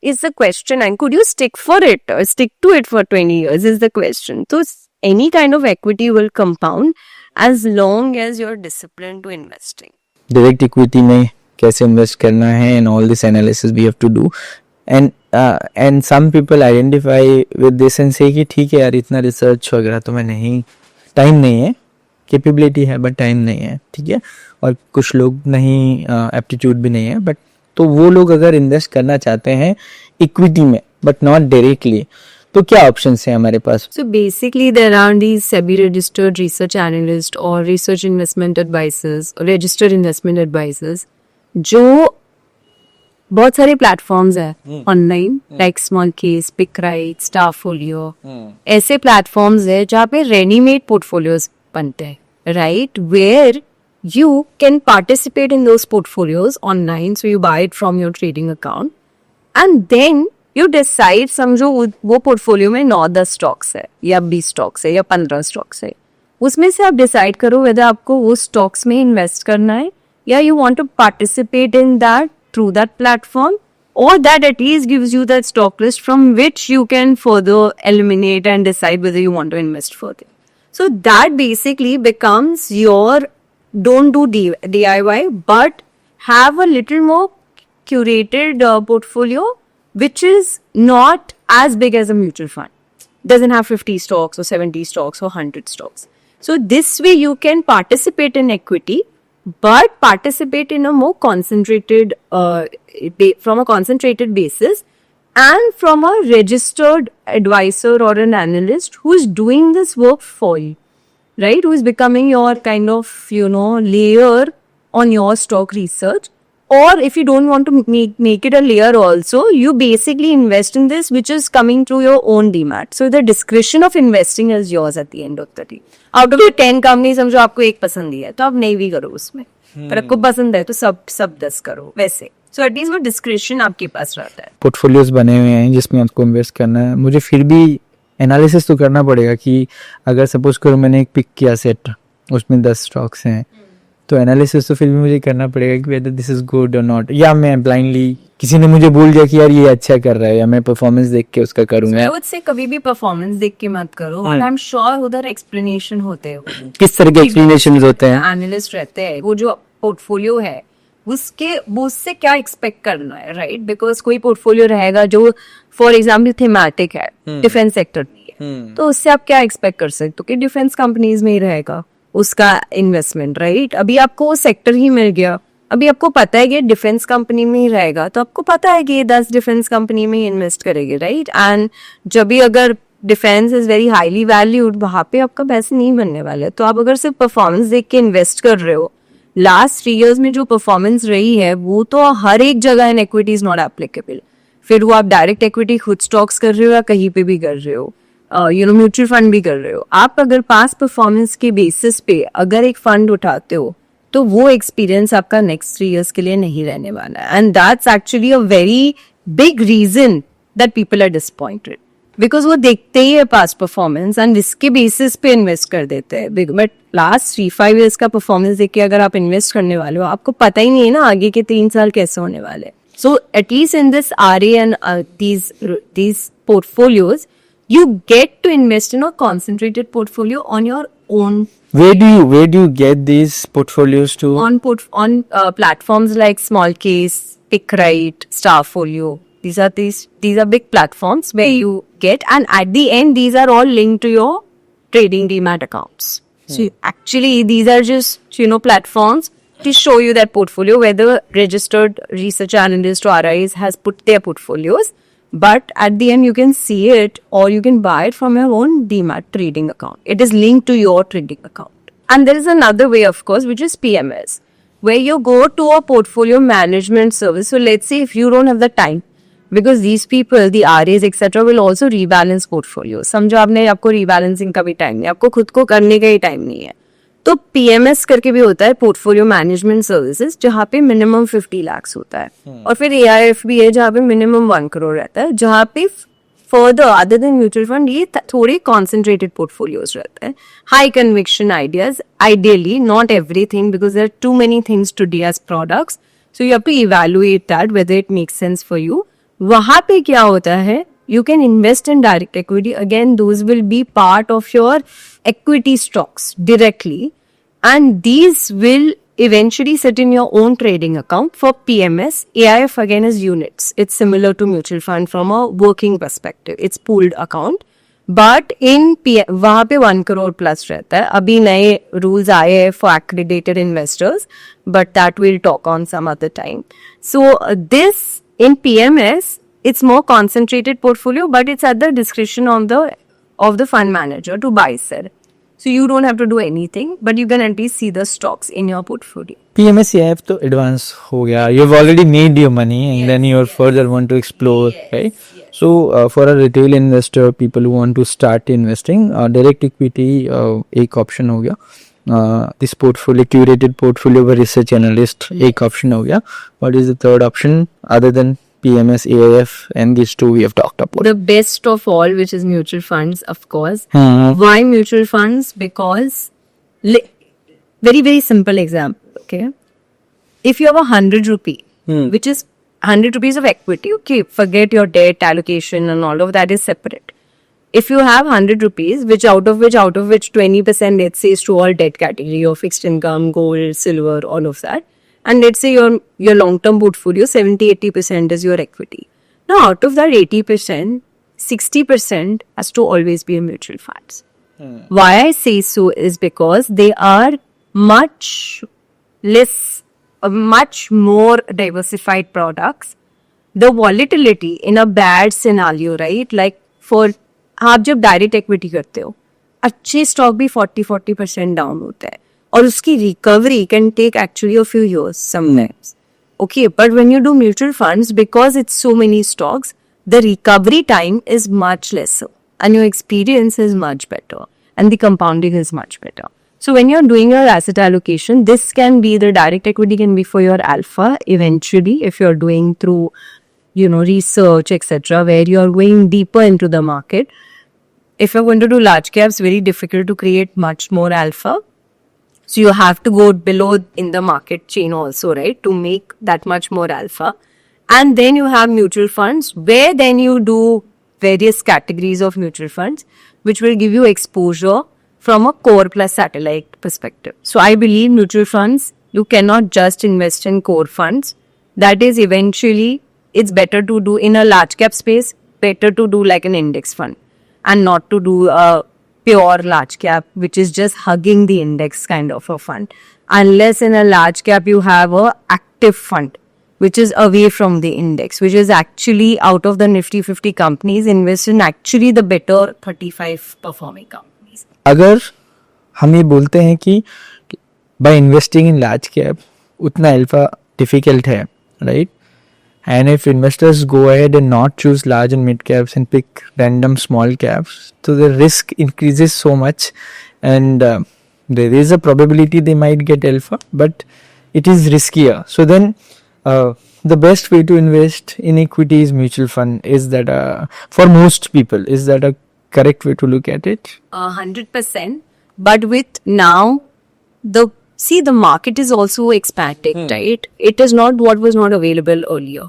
Is the question, and could you stick for it or stick to it for 20 years is the question. So any kind of equity will compound as long as you're disciplined to investing. Direct equity में कैसे invest करना है and all this analysis we have to do, and some people identify with this and say कि ठीक है यार इतना research वगैरह तो मैं नहीं, time नहीं है, capability है but time नहीं है, ठीक है, और कुछ लोग नहीं aptitude भी नहीं है, but तो वो लोग अगर इन्वेस्ट करना चाहते हैं इक्विटी में बट नॉट डायरेक्टली, तो क्या ऑप्शंस हैं हमारे पास? So basically there are these SEBI registered research analysts or research investment advisors or registered investment advisors जो बहुत सारे प्लेटफॉर्म्स है online, like Smallcase, Pickright, Starfolio, ऐसे प्लेटफॉर्म्स है जहाँ पे रेडीमेड पोर्टफोलियोज बनते हैं, right, where you can participate in those portfolios online. So you buy it from your trading account and then you decide, समझो वो portfolio में 9-10 stocks है या 20 stocks है या 15 stocks है, उसमें से आप decide करो whether आपको वो stocks में invest करना है या you want to participate in that through that platform, or that at least gives you that stock list from which you can further eliminate and decide whether you want to invest further. So that basically becomes your, don't do DIY, but have a little more curated portfolio, which is not as big as a mutual fund. Doesn't have 50 stocks or 70 stocks or 100 stocks. So this way you can participate in equity, but participate in a more concentrated, from a concentrated basis, and from a registered advisor or an analyst who is doing this work for you. Right, who is becoming your kind of, layer on your stock research. Or if you don't want to make it a layer also, you basically invest in this, which is coming through your own demat. So the discretion of investing is yours at the end of the day. Out of the 10 companies, समझो आपको एक पसंद ही है, तो आप नहीं भी करो उसमें, पर आपको पसंद है तो सब 10 करो, वैसे. So at least वो discretion आपके पास रहता है. पोर्टफोलियोज बने हुए हैं जिसमें आपको इन्वेस्ट करना है, मुझे फिर भी एनालिसिस तो करना पड़ेगा कि अगर सपोज करो मैंने एक पिक किया सेट, उसमें 10 स्टॉक्स हैं, तो एनालिसिस तो फिर भी मुझे करना पड़ेगा कि वेदर दिस इज गुड और नॉट, या मैं ब्लाइंडली किसी ने मुझे बोल दिया कि यार ये अच्छा कर रहा है, या मैं परफॉर्मेंस देख के उसका करूंगा. उससे कभी भी परफॉर्मेंस देख के मत करो. आई एम श्योर उधर एक्सप्लेनेशन होते हैं. किस तरह के एक्सप्लेनेशन होते हैं? एनालिस्ट रहते हैं, वो जो पोर्टफोलियो है उससे क्या एक्सपेक्ट करना है, राइट? बिकॉज कोई पोर्टफोलियो रहेगा जो फॉर एग्जाम्पल थीमेटिक है, डिफेंस सेक्टर में है, तो उससे आप क्या एक्सपेक्ट कर सकते हो कि डिफेंस कंपनीज में ही रहेगा उसका इन्वेस्टमेंट, राइट? अभी आपको वो सेक्टर ही मिल गया, अभी आपको पता है कि डिफेंस कंपनी में ही रहेगा, तो आपको पता है कि ये 10 डिफेंस कंपनी में ही इन्वेस्ट करेंगे, राइट? एंड जब भी अगर defence is very highly valued, वहां पे आपका पैसे नहीं बनने वाले. तो आप अगर सिर्फ परफॉर्मेंस देख के इन्वेस्ट कर रहे हो, लास्ट 3 years में जो परफॉर्मेंस रही है वो तो हर एक जगह in equity is not applicable. फिर वो आप डायरेक्ट इक्विटी खुद स्टॉक्स कर रहे हो या कहीं पे भी कर रहे हो, म्यूचुअल फंड भी कर रहे हो, आप अगर पास परफॉर्मेंस के बेसिस पे अगर एक फंड उठाते हो तो वो एक्सपीरियंस आपका नेक्स्ट 3 years के लिए नहीं रहने वाला है. And that's actually a very big reason that people are disappointed, because वो देखते ही है पास परफॉर्मेंस एंड इसके बेसिस पे इन्वेस्ट कर देते हैं. बट लास्ट 3-5 years का परफॉर्मेंस देख के अगर आप इन्वेस्ट करने वाले हो, आपको पता ही नहीं है ना आगे के 3 साल कैसे होने वाले. So at least in this RA and these portfolios, you get to invest in a concentrated portfolio on your own, Where do you get these portfolios to? on platforms like Smallcase, PickRight, Starfolio. These are big platforms where you get, and at the end these are all linked to your trading demat accounts. So actually these are just platforms to show you that portfolio where the registered research analyst or RIs has put their portfolios. But at the end, you can see it or you can buy it from your own demat trading account. It is linked to your trading account. And there is another way, of course, which is PMS, where you go to a portfolio management service. So let's say if you don't have the time, because these people, the RAs, etc., will also rebalance portfolios. समझो आपने आपको rebalancing का भी time नहीं, आपको खुद को करने का ही time नहीं है. तो PMS करके भी होता है, पोर्टफोलियो मैनेजमेंट सर्विसेज, जहाँ पे मिनिमम 50 lakhs होता है. और फिर AIF भी है जहाँ पे मिनिमम 1 crore रहता है, जहाँ पे further other than mutual fund ये थोड़े कॉन्सेंट्रेटेड पोर्टफोलियोज रहते हैं. High conviction ideas, ideally not everything, because there are too many things to do as products, so you have to evaluate that whether it makes sense for you. वहां पे क्या होता है, you can invest in direct equity. Again, those will be part of your equity stocks directly, and these will eventually sit in your own trading account. For PMS, AIF again is units. It's similar to mutual fund from a working perspective. It's pooled account. But in वहाँ पे 1 crore plus रहता है. अभी नए rules आए हैं for accredited investors, but that we'll talk on some other time. So this in PMS, it's more concentrated portfolio, but it's at the discretion of the fund manager to buy sell. So you don't have to do anything, but you can at least see the stocks in your portfolio. PMS AIF तो advance हो गया. You've already made your money and then you're further want to explore, right? So for a retail investor, people who want to start investing, direct equity एक option हो गया. This portfolio, curated portfolio by research analyst एक option हो गया. What is the third option other than PMS, AIF, and these two we have talked about? The best of all, which is mutual funds, of course. Why mutual funds? Because very, very simple example, okay? If you have 100 rupee, which is 100 rupees of equity, okay, forget your debt allocation and all of that is separate. If you have 100 rupees, out of which 20% let's say is to all debt category or fixed income, gold, silver, all of that. And let's say your long-term portfolio, 70-80% is your equity. Now, out of that 80%, 60% has to always be in mutual funds. Why I say so is because they are much more diversified products. The volatility in a bad scenario, right? Like for आप जब direct equity करते हो, अच्छे stock भी 40% down होता है और उसकी recovery can take actually a few years sometimes. Okay, but when you do mutual funds, because it's so many stocks, the recovery time is much lesser and your experience is much better and the compounding is much better. So when you're doing your asset allocation, this can be, the direct equity can be for your alpha eventually if you're doing through, research, etc., where you're going deeper into the market. If you're going to do large caps, very difficult to create much more alpha. So you have to go below in the market chain also, right, to make that much more alpha. And then you have mutual funds, where then you do various categories of mutual funds, which will give you exposure from a core plus satellite perspective. So I believe mutual funds, you cannot just invest in core funds. That is eventually, it's better to do in a large cap space, better to do like an index fund and not to do a pure large cap, which is just hugging the index kind of a fund. Unless in a large cap you have a active fund, which is away from the index, which is actually out of the Nifty 50 companies, invest in actually the better 35 performing companies. अगर हम ये बोलते हैं कि by investing in large cap उतना alpha difficult है, right? And if investors go ahead and not choose large and mid caps and pick random small caps, so the risk increases so much, and there is a probability they might get alpha, but it is riskier. So then, the best way to invest in equity is mutual fund. Is that for most people? Is that a correct way to look at it? 100%. But with now, the market is also expanding, right? It is not what was not available earlier.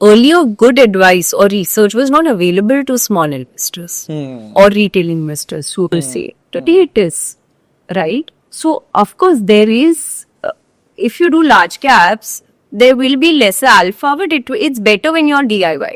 Earlier, good advice or research was not available to small investors or retail investors, so to say. Today it is, right? So, of course, there is, if you do large caps, there will be lesser alpha, but it's better when you're DIY.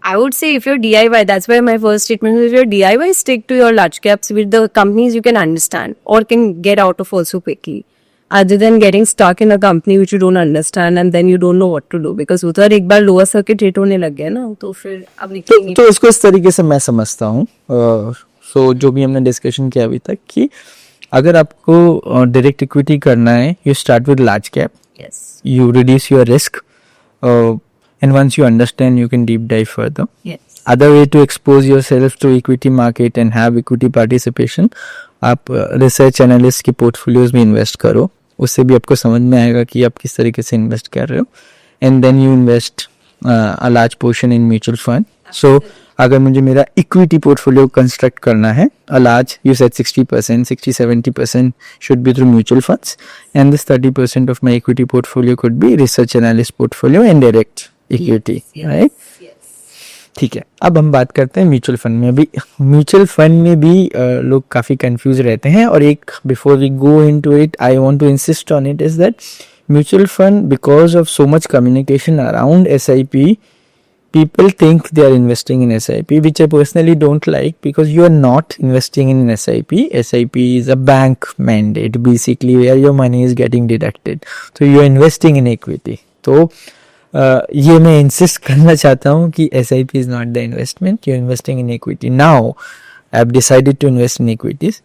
I would say if you're DIY, that's why my first statement is if you're DIY, stick to your large caps with the companies you can understand or can get out of also quickly. Other than getting stuck in a company which you don't understand and then you don't know what to do. Because उधर एक बार lower circuit hit होने लग गया ना, तो फिर अब निकलेंगे। तो इसको इस तरीके से मैं समझता हूँ। सो जो भी हमने डिस्कशन किया अभी तक कि अगर आपको डायरेक्ट इक्विटी करना है, you start with large cap, you reduce your risk, and once you understand, you can deep dive further. Other way to expose yourself to equity market and have equity participation, आप research analyst के portfolios में invest करो, उससे भी आपको समझ में आएगा कि आप किस तरीके से इन्वेस्ट कर रहे हो, and then you invest a large portion in mutual fund. So अगर मुझे मेरा इक्विटी पोर्टफोलियो कंस्ट्रक्ट करना है, a large, you said 60%, 60-70% should be through mutual funds, and this 30% of my equity portfolio could be research analyst portfolio and direct equity, right? ठीक है. अब हम बात करते हैं म्यूचुअल फंड में. अभी म्यूचुअल फंड में भी लोग काफ़ी कंफ्यूज रहते हैं, और एक before we go into it I want to insist on it is that mutual fund, because of so much communication around SIP, people think they are investing in SIP, which I personally don't like, because you are not investing in SIP. SIP is a bank mandate, basically, where your money is getting deducted. So you are investing in equity. तो ये मैं insist करना चाहता हूँ कि SIP is not the investment. You are investing in equity. Now, I have decided to invest in equities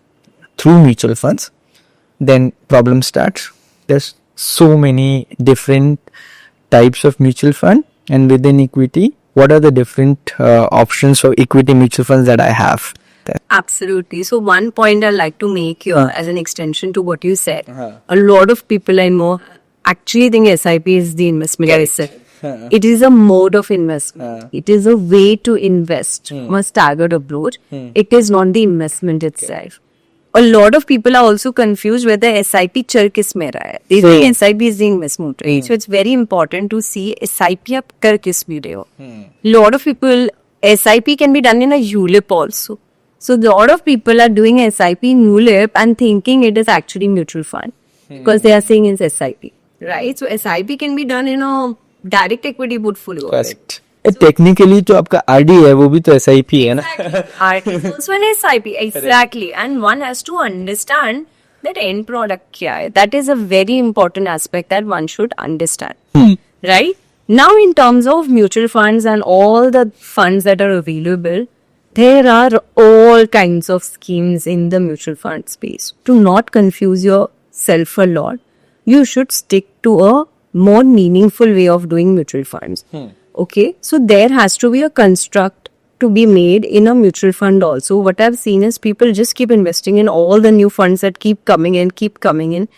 through mutual funds. Then problem starts. There's so many different types of mutual fund. And within equity, what are the different options for equity mutual funds that I have? Absolutely. So one point I'd like to make here as an extension to what you said. A lot of people I know actually think SIP is the investment. It is a mode of investment. It is a way to invest. A staggered approach. It is not the investment itself. A lot of people are also confused whether SIP चल किस में रहा है. They think SIP is the investment, right? So it's very important to see SIP आप कर किस में रहे हो. Lot of people, SIP can be done in a ULIP also. So lot of people are doing SIP in ULIP and thinking it is actually mutual fund because they are saying it's SIP, right? So SIP can be done in a direct equity portfolio. Correct. Technically तो आपका RD है, वो भी तो SIP है ना. RD is also an SIP, exactly. And one has to understand that end product क्या है. That is a very important aspect that one should understand. Right? Now in terms of mutual funds and all the funds that are available, there are all kinds of schemes in the mutual fund space. To not confuse yourself a lot, you should stick to a more meaningful way of doing mutual funds. Okay, so there has to be a construct to be made in a mutual fund also. What I've seen is people just keep investing in all the new funds that keep coming in.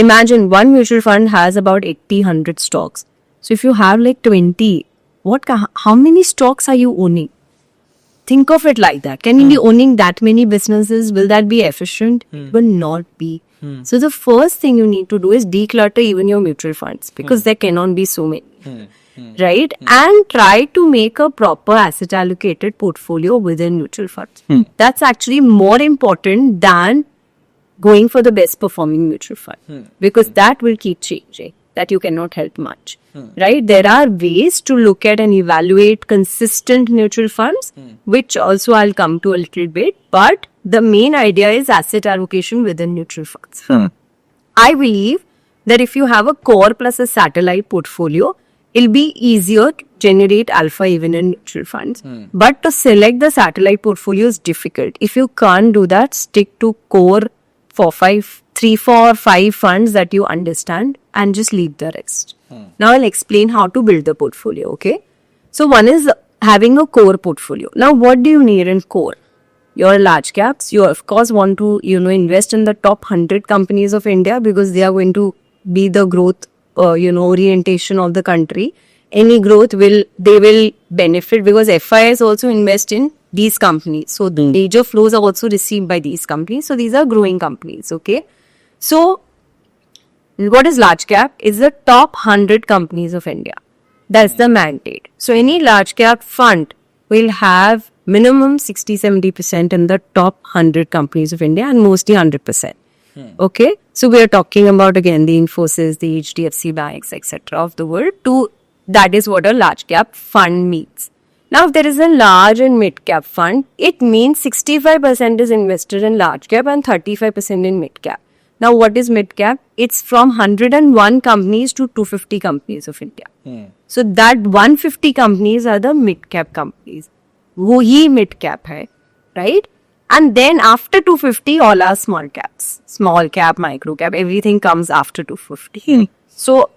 Imagine one mutual fund has about 80-100 stocks. So if you have like 20, how many stocks are you owning? Think of it like that. Can you be owning that many businesses? Will that be efficient? It will not be. So the first thing you need to do is declutter even your mutual funds, because there cannot be so many. Right? And try to make a proper asset allocated portfolio within mutual funds. That's actually more important than going for the best performing mutual fund, because that will keep changing. That you cannot help much. Right? There are ways to look at and evaluate consistent mutual funds, which also I'll come to a little bit. But the main idea is asset allocation within mutual funds. I believe that if you have a core plus a satellite portfolio, it'll be easier to generate alpha even in mutual funds. But to select the satellite portfolio is difficult. If you can't do that, stick to core 3, 4, 5 funds that you understand and just leave the rest. Now I'll explain how to build the portfolio, okay? So one is having a core portfolio. Now what do you need in core? Your large caps, you of course want to, invest in the top 100 companies of India because they are going to be the growth, orientation of the country. Any growth they will benefit because FIs also invest in these companies. So the major flows are also received by these companies. So these are growing companies, okay? So what is large cap? It's the top 100 companies of India. That's the mandate. So any large cap fund will have minimum 60-70% in the top 100 companies of India and mostly 100%. Okay? So we are talking about again the Infosys, the HDFC banks, etc. of the world. That is what a large cap fund means. Now if there is a large and mid cap fund, it means 65% is invested in large cap and 35% in mid cap. Now what is mid cap? It's from 101 companies to 250 companies of India. So that 150 companies are the mid cap companies. वो ही mid cap है, right? And then after 250 all are small caps. Small cap, micro cap, everything comes after 250. So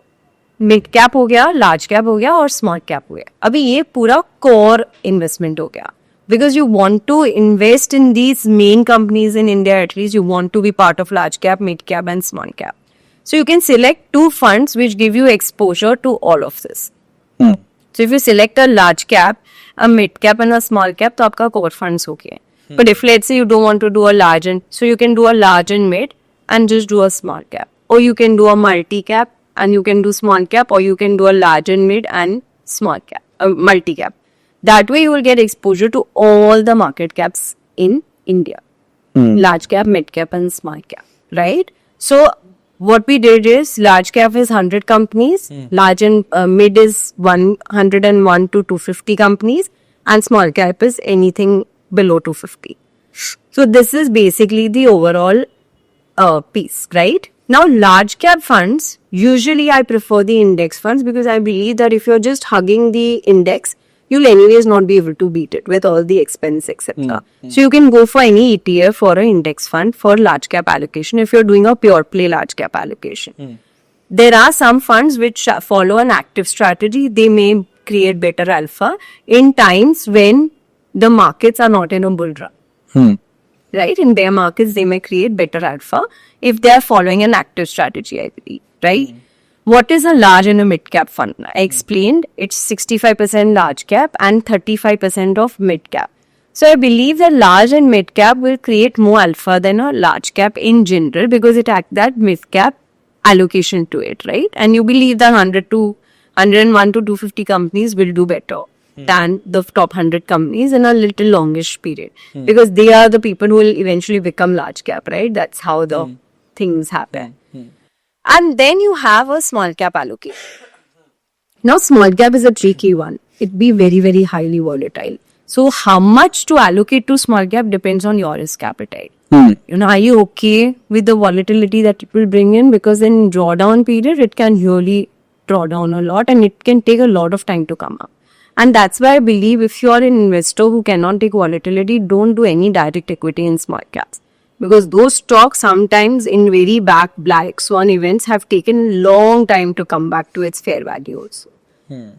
mid cap हो गया, large cap हो गया और small cap हो गया. अभी ये पूरा core investment हो गया. Because you want to invest in these main companies in India, at least you want to be part of large cap, mid cap and small cap. So you can select two funds which give you exposure to all of this. So if you select a large cap, a mid cap and a small cap, तो आपका core funds हो गए. But if let's say you don't want to do a large and, so you can do a large and mid and just do a small cap. Or you can do a multi cap and you can do small cap, or you can do a large and mid and small cap, multi cap. That way you will get exposure to all the market caps in India. Large cap, mid cap and small cap, right? So what we did is large cap is 100 companies, large and mid is 101 to 250 companies, and small cap is anything below 250. So this is basically the overall piece, right? Now large cap funds, usually I prefer the index funds because I believe that if you're just hugging the index, you'll anyways not be able to beat it with all the expense, etc. So you can go for any ETF or an index fund for large cap allocation if you're doing a pure play large cap allocation. There are some funds which follow an active strategy. They may create better alpha in times when the markets are not in a bull run. Right? In bear markets, they may create better alpha if they are following an active strategy, I believe. Right? What is a large and a mid cap fund? I explained it's 65% large cap and 35% of mid cap. So I believe that large and mid cap will create more alpha than a large cap in general because it acts that mid cap allocation to it, right? And you believe that 101 to 250 companies will do better than the top 100 companies in a little longish period because they are the people who will eventually become large cap, right? That's how the things happen. And then you have a small cap allocation. Now small cap is a tricky one. It be very, very highly volatile. So how much to allocate to small cap depends on your risk appetite. Are you okay with the volatility that it will bring in? Because in drawdown period, it can really draw down a lot and it can take a lot of time to come up. And that's why I believe if you are an investor who cannot take volatility, don't do any direct equity in small caps. Because those stocks sometimes in very black swan events have taken long time to come back to its fair value also.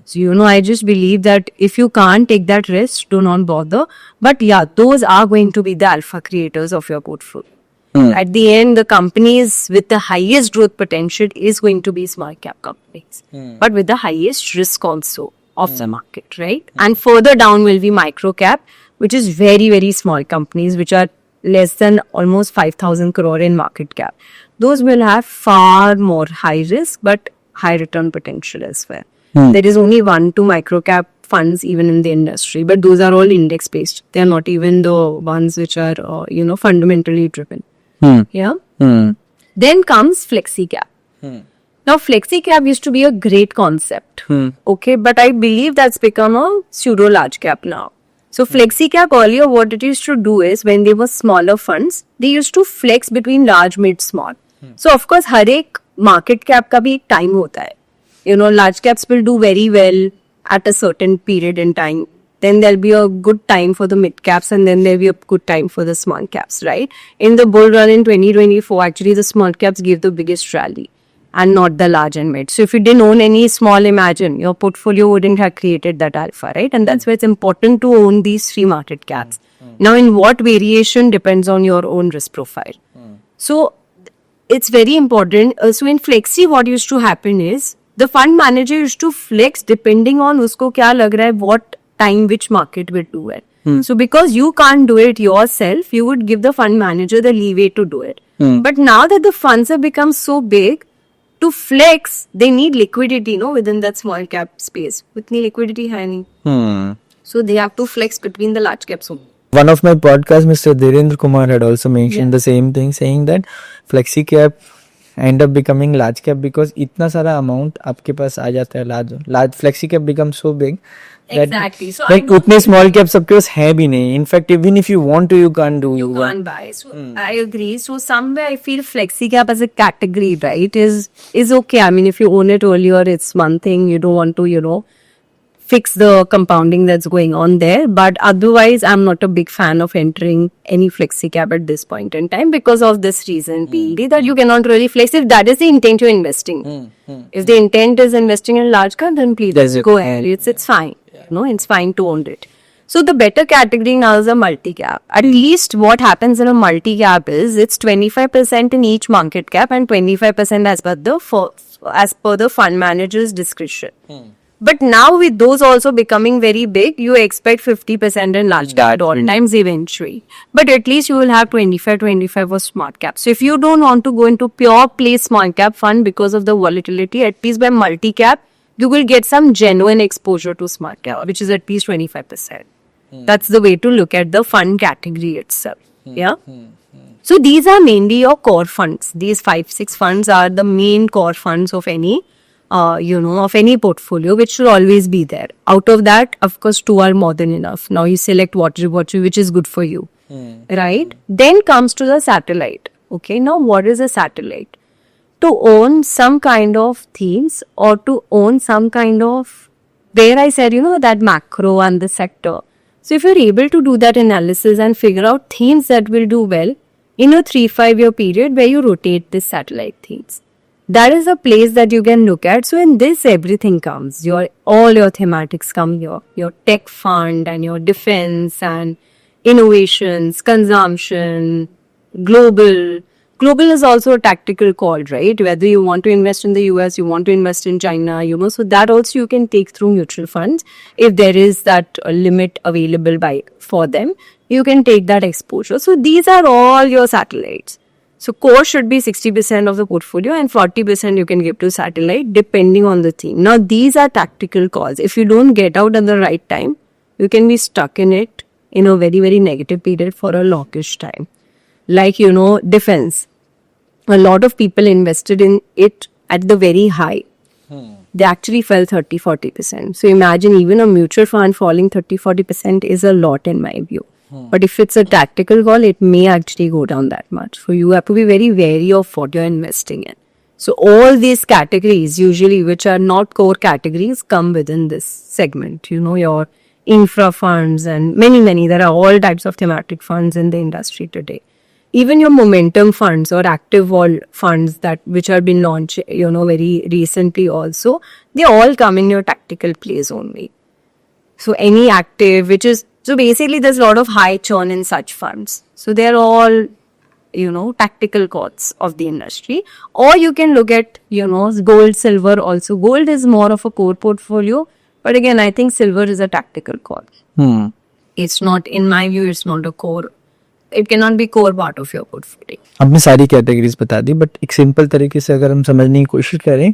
So, I just believe that if you can't take that risk, do not bother. But yeah, those are going to be the alpha creators of your portfolio. At the end, the companies with the highest growth potential is going to be small cap companies. But with the highest risk also of the market, right? And further down will be micro cap, which is very, very small companies, which are less than almost 5,000 crore in market cap. Those will have far more high risk, but high return potential as well. There is only 1-2 micro cap funds even in the industry, but those are all index based. They are not even the ones which are, fundamentally driven. Yeah. Then comes flexi cap. Now, flexi cap used to be a great concept. Okay, but I believe that's become a pseudo large cap now. So flexi cap earlier, what it used to do is when they were smaller funds, they used to flex between large, mid, small. So of course, हर एक market cap का भी एक time होता है. Large caps will do very well at a certain period in time. Then there'll be a good time for the mid caps and then there'll be a good time for the small caps, right? In the bull run in 2024, actually the small caps gave the biggest rally. and not the large and mid. So if you didn't own any small, imagine your portfolio wouldn't have created that alpha, right? And that's why it's important to own these three market caps. Now, in what variation depends on your own risk profile. So it's very important. So in Flexi, what used to happen is the fund manager used to flex depending on usko kya lag raha hai, what time which market will do it. So because you can't do it yourself, you would give the fund manager the leeway to do it. But now that the funds have become so big, to flex, they need liquidity, within that small cap space. Utni liquidity hai nahi. So they have to flex between the large caps only. One of my podcasts, Mr. Dhirendra Kumar had also mentioned the same thing, saying that flexi cap end up becoming large cap because इतना सारा amount आपके पास आ जाता है large flexi cap becomes so big that Exactly. So like उतने small cap सबके पास है भी नहीं. In fact, even if you want to, you can't do. you can't buy. So I agree. So somewhere I feel flexi cap as a category, right, is okay. I mean, if you own it earlier, it's one thing. You don't want to, fix the compounding that's going on there. But otherwise, I'm not a big fan of entering any flexi cap at this point in time because of this reason, PLD, that you cannot really flex if that is the intent you're investing. If the intent is investing in large cap, then please go ahead. It's fine. It's fine to own it. So the better category now is a multi-cap. At least what happens in a multi-cap is it's 25% in each market cap and 25% as per the fund manager's discretion. But now with those also becoming very big, you expect 50% in large cap at all times eventually. But at least you will have 25 for smart cap. So if you don't want to go into pure play small cap fund because of the volatility, at least by multi-cap, you will get some genuine exposure to smart cap, which is at least 25%. That's the way to look at the fund category itself. Yeah. So these are mainly your core funds. These 5-6 funds are the main core funds of any of any portfolio, which should always be there. Out of that, of course, 2 are more than enough. Now you select which is good for you, right? Then comes to the satellite. Okay, now what is a satellite? To own some kind of themes or to own some kind of, where I said, that macro and the sector. So if you're able to do that analysis and figure out themes that will do well in a 3-5 year period where you rotate this satellite themes. That is a place that you can look at. So in this, everything comes. All your thematics come here. Your tech fund and your defense and innovations, consumption, global. Global is also a tactical call, right? Whether you want to invest in the US, you want to invest in China, so that also you can take through mutual funds. If there is that limit available for them, you can take that exposure. So these are all your satellites. So core should be 60% of the portfolio and 40% you can give to satellite depending on the theme. Now these are tactical calls. If you don't get out at the right time, you can be stuck in it in a very, very negative period for a longish time. Like, defense. A lot of people invested in it at the very high. They actually fell 30-40%. So imagine even a mutual fund falling 30-40% is a lot in my view. But if it's a tactical call, it may actually go down that much. So you have to be very wary of what you're investing in. So all these categories usually, which are not core categories, come within this segment. Your infra funds and many, there are all types of thematic funds in the industry today. Even your momentum funds or active wall funds which have been launched, very recently also, they all come in your tactical plays only. So any active, so basically there's a lot of high churn in such funds. So they're all, tactical calls of the industry. Or you can look at, gold, silver also. Gold is more of a core portfolio. But again, I think silver is a tactical call. It's not, in my view, it's not a core. It cannot be core part of your portfolio. हमने सारी categories बता दी, but एक simple तरीके से अगर हम समझने की कोशिश करें,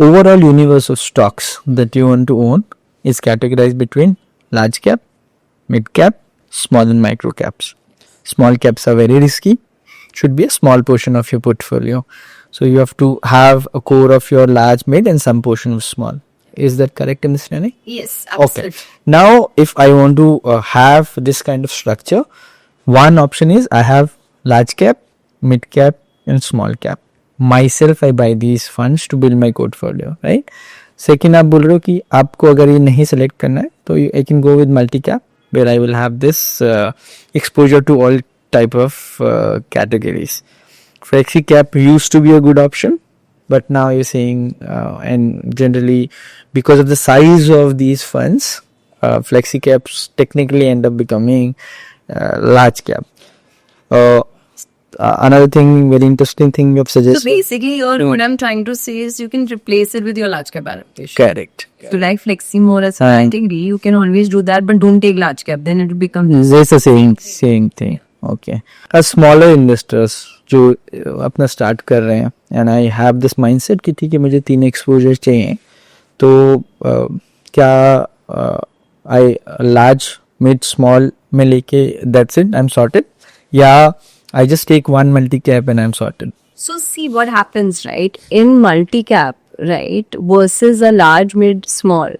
overall universe of stocks that you want to own is categorized between large cap, mid cap, small and micro caps. Small caps are very risky, should be a small portion of your portfolio. So you have to have a core of your large, mid and some portion of small. Is that correct understanding? Yes, absolutely. Okay. Now, if I want to have this kind of structure, one option is I have large cap, mid cap and small cap. Myself, I buy these funds to build my portfolio, right? Second, आप बोल रहे हो कि आपको अगर ये नहीं select करना है, तो I can go with multi cap, where I will have this exposure to all type of categories. Flexi cap used to be a good option, but now you're saying, and generally because of the size of these funds, flexi caps technically end up becoming large cap. Another thing, very interesting thing you have So suggested. basically, what I'm trying to say is you can replace it with your large cap allocation. Correct. So like flexi more as a category, you can always do that, but don't take large cap. Then it will become It's the same thing. Okay. As smaller investors जो अपना start कर रहे हैं, and I have this mindset कि ठीक है मुझे 3 exposure चाहिए, तो क्या I large, mid, small में लेके that's it, I'm sorted, या I just take one multi cap and I'm sorted. So see what happens, right? In multi-cap, right, versus a large, mid, small.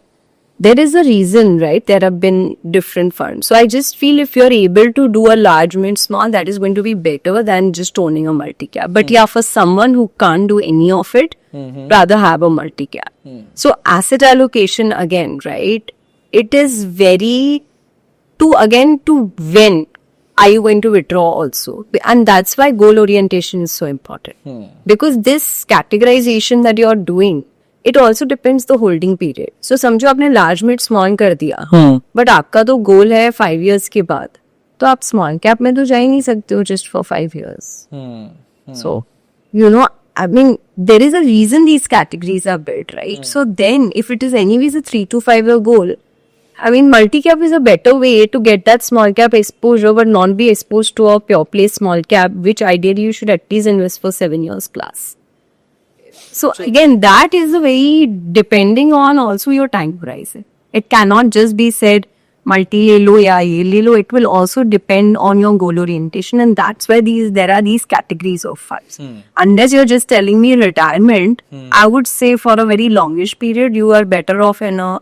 There is a reason, right? There have been different funds. So I just feel if you're able to do a large, mid, small, that is going to be better than just owning a multi-cap. But yeah, for someone who can't do any of it, rather have a multi-cap. So asset allocation again, right? It is very to when are you going to withdraw also, and that's why goal orientation is so important, because this categorization that you're doing, it also depends the holding period. So समझो आपने large mid small कर दिया, but आपका तो goal है 5 years के बाद, तो आप small cap में तो जा ही नहीं सकते हो just for 5 years. So you know, I mean, there is a reason these categories are built, right? So then if it is anyways a 3 to 5 year goal, I mean, multi-cap is a better way to get that small cap exposure, but not be exposed to a pure play small cap, which ideally you should at least invest for 7 years plus. So again, that is a very depending on also your time horizon. It cannot just be said multi le lo ya ye le lo. It will also depend on your goal orientation, and that's where there are these categories of funds. Unless you're just telling me retirement, I would say for a very longish period, you are better off in a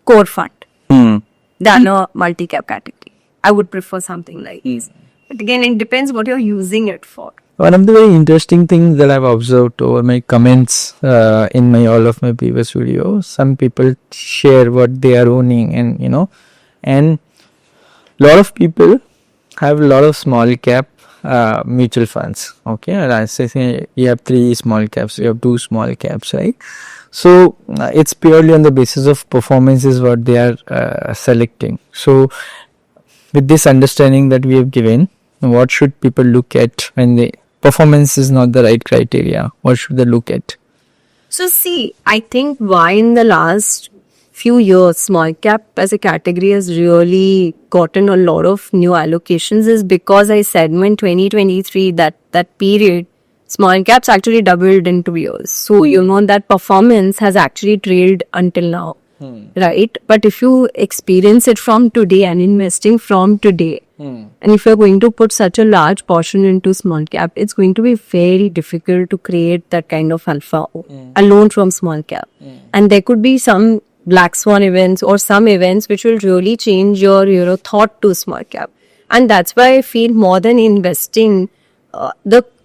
core fund than a multi-cap category. I would prefer something like this. But again, it depends what you're using it for. One of the very interesting things that I've observed over my comments in all of my previous videos, some people share what they are owning, and and a lot of people have a lot of small cap mutual funds. Okay, and I say you have 3 small caps, you have 2 small caps, right? So it's purely on the basis of performance is what they are selecting. So with this understanding that we have given, what should people look at when the performance is not the right criteria? What should they look at? So see, I think why in the last few years small cap as a category has really gotten a lot of new allocations is because I said in 2023 that period small caps actually doubled in 2 years. So that performance has actually trailed until now. Right? But if you experience it from today and investing from today, and if you're going to put such a large portion into small cap, it's going to be very difficult to create that kind of alpha alone from small cap. And there could be some black swan events or some events which will really change your thought to small cap. And that's why I feel more than investing,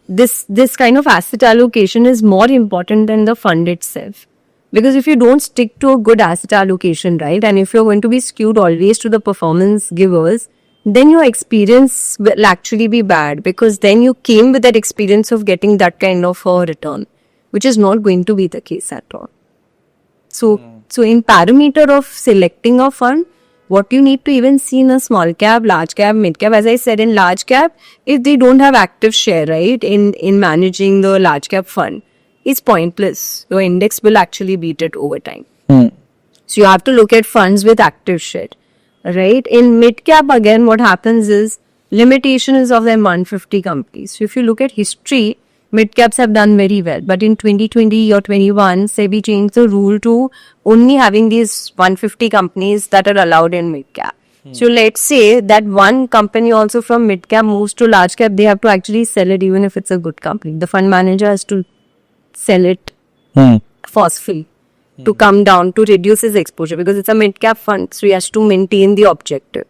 this kind of asset allocation is more important than the fund itself. Because if you don't stick to a good asset allocation, right, and if you're going to be skewed always to the performance givers, then your experience will actually be bad, because then you came with that experience of getting that kind of a return, which is not going to be the case at all. So in parameter of selecting a fund, what you need to even see in a small cap, large cap, mid cap, as I said, in large cap, if they don't have active share, right, in managing the large cap fund, it's pointless. Your index will actually beat it over time. So you have to look at funds with active share, right? In mid cap, again, what happens is limitation is of them 150 companies. So if you look at history, mid caps have done very well. But in 2020 or 21, SEBI changed the rule to only having these 150 companies that are allowed in mid cap. So let's say that one company also from mid cap moves to large cap, they have to actually sell it even if it's a good company. The fund manager has to sell it forcefully to come down, to reduce his exposure, because it's a mid-cap fund, so he has to maintain the objective.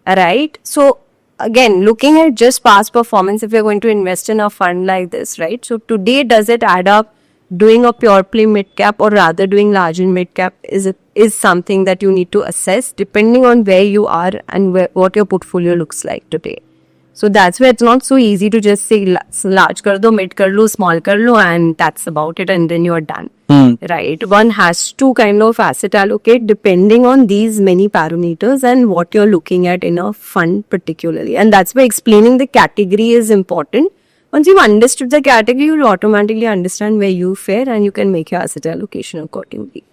Alright? So, again, looking at just past performance, if you're going to invest in a fund like this, right? So, today, does it add up doing a pure play mid-cap or rather doing large and mid-cap is something that you need to assess depending on where you are and what your portfolio looks like today. So that's why it's not so easy to just say large kar do, mid kar lo, small kar lo, and that's about it, and then you're done. Right? One has to kind of asset allocate depending on these many parameters and what you're looking at in a fund particularly. And that's why explaining the category is important. Once you've understood the category, you'll automatically understand where you fare and you can make your asset allocation accordingly.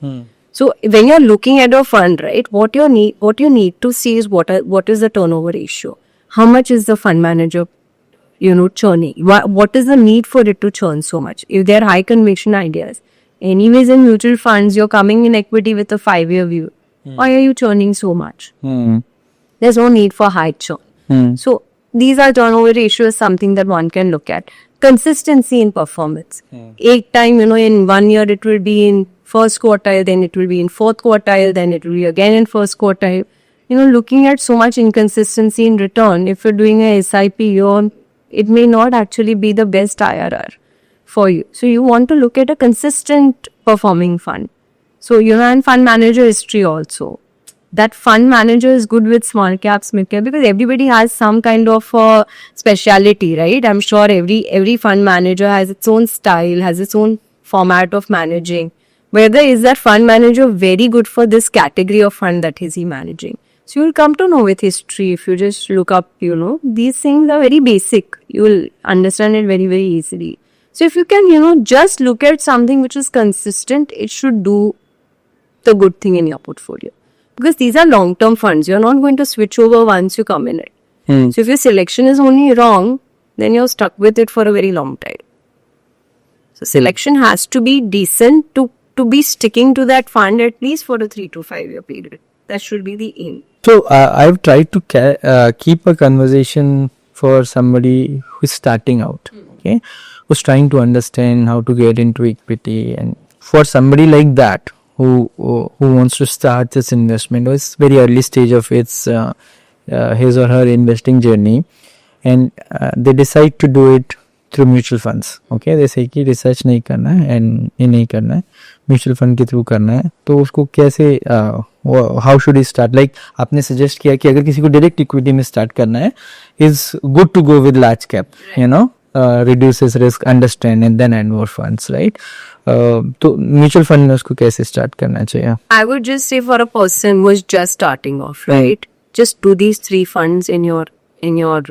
So when you're looking at a fund, right, what you need to see is what is the turnover ratio? How much is the fund manager, churning? What is the need for it to churn so much? If they're high conviction ideas, anyways, in mutual funds, you're coming in equity with a 5-year view. Why are you churning so much? There's no need for high churn. So these are turnover ratios, something that one can look at. Consistency in performance. Eight time, in 1 year it will be in first quartile, then it will be in fourth quartile, then it will be again in first quartile. Looking at so much inconsistency in return, if you're doing a SIP, it may not actually be the best IRR for you. So you want to look at a consistent performing fund. So, and fund manager history also. That fund manager is good with small caps, mid cap, because everybody has some kind of speciality, right? I'm sure every fund manager has its own style, has its own format of managing. Whether is that fund manager very good for this category of fund that is he managing? So you'll come to know with history if you just look up, these things are very basic. You will understand it very, very easily. So if you can, just look at something which is consistent, it should do the good thing in your portfolio. Because these are long-term funds. You're not going to switch over once you come in it. So if your selection is only wrong, then you're stuck with it for a very long time. So selection has to be decent to be sticking to that fund at least for a 3 to 5 year period. That should be the aim. So I've tried to keep a conversation for somebody who's starting out, okay, who's trying to understand how to get into equity, and for somebody like that who wants to start this investment, or it's very early stage of its his or her investing journey, and they decide to do it through mutual funds. Okay, they say कि research नहीं करना है and ये नहीं करना है, mutual fund के through करना है, तो उसको कैसे how should he start? Like आपने suggest किया कि अगर किसी को direct equity में start करना है, is good to go with large cap, reduces risk, understand, and then add more funds, right? तो म्यूचुअल फंड में उसको कैसे स्टार्ट करना चाहिए? I would just say for a person who is just starting off, right? Just do these 3 funds in your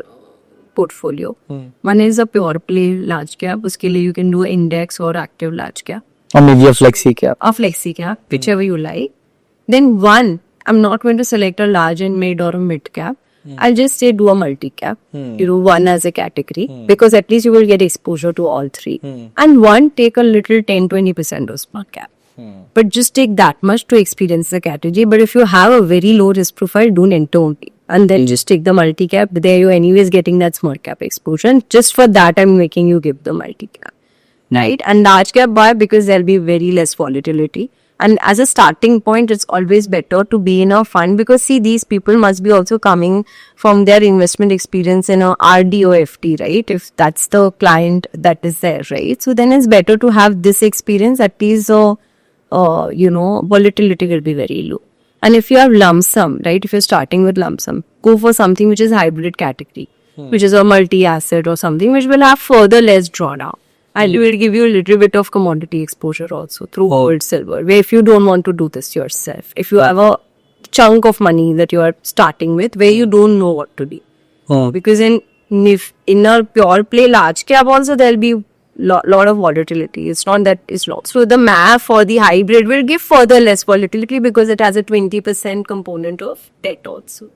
portfolio. One is a pure play large cap. उसके लिए you can do index or active large cap. Or maybe a flexi cap. A flexi cap, whichever you like. Then one, I'm not going to select a large and mid or a mid cap. I'll just say do a multi cap. One as a category, because at least you will get exposure to all 3. And one, take a little 10-20% of small cap. But just take that much to experience the category. But if you have a very low risk profile, don't enter only. And then just take the multi cap. There you're anyways getting that small cap exposure. And just for that, I'm making you give the multi cap. Right? And large cap, why? Because there'll be very less volatility. And as a starting point, it's always better to be in a fund, because see, these people must be also coming from their investment experience in a RD or FD, right? If that's the client that is there, right? So then it's better to have this experience. At least, volatility will be very low. And if you have lump sum, right? If you're starting with lump sum, go for something which is hybrid category, which is a multi-asset or something which will have further less drawdown. And it will give you a little bit of commodity exposure also through gold, silver, where if you don't want to do this yourself, if you have a chunk of money that you are starting with where you don't know what to do. Because in a pure play large cap also, there'll be lot of volatility. It's not that it's low. So the MAF or the hybrid will give further less volatility because it has a 20% component of debt also.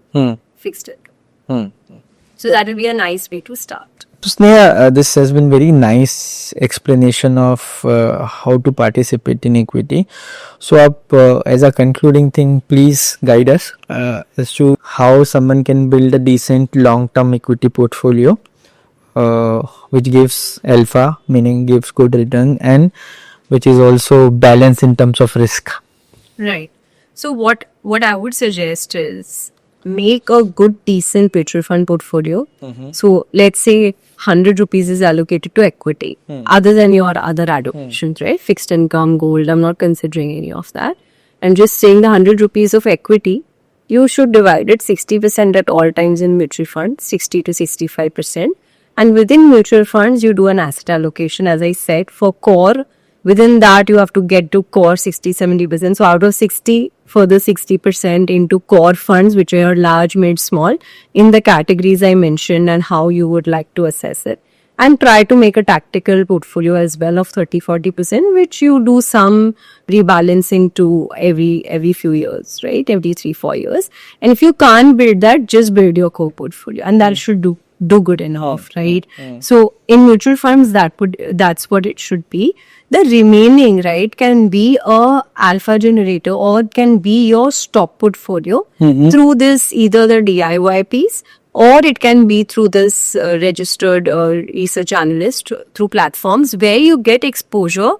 Fixed income. So that will be a nice way to start. So Sneha, this has been very nice explanation of how to participate in equity. So as a concluding thing, please guide us as to how someone can build a decent long-term equity portfolio which gives alpha, meaning gives good return, and which is also balanced in terms of risk. Right. So what I would suggest is make a good decent mutual fund portfolio. So let's say 100 rupees is allocated to equity other than your other allocations, right? Fixed income, gold, I'm not considering any of that. I'm just saying the 100 rupees of equity, you should divide it 60% at all times in mutual funds, 60 to 65%. And within mutual funds, you do an asset allocation, as I said, for core. Within that, you have to get to core 60, 70%. So out of 60, further 60% into core funds, which are large, mid, small, in the categories I mentioned and how you would like to assess it. And try to make a tactical portfolio as well of 30-40%, which you do some rebalancing to every few years, right? Every 3-4 years. And if you can't build that, just build your core portfolio, and that should do good enough, right? So in mutual funds, that's what it should be. The remaining, right, can be a alpha generator or can be your stock portfolio through this, either the DIY piece, or it can be through this registered research analyst through platforms where you get exposure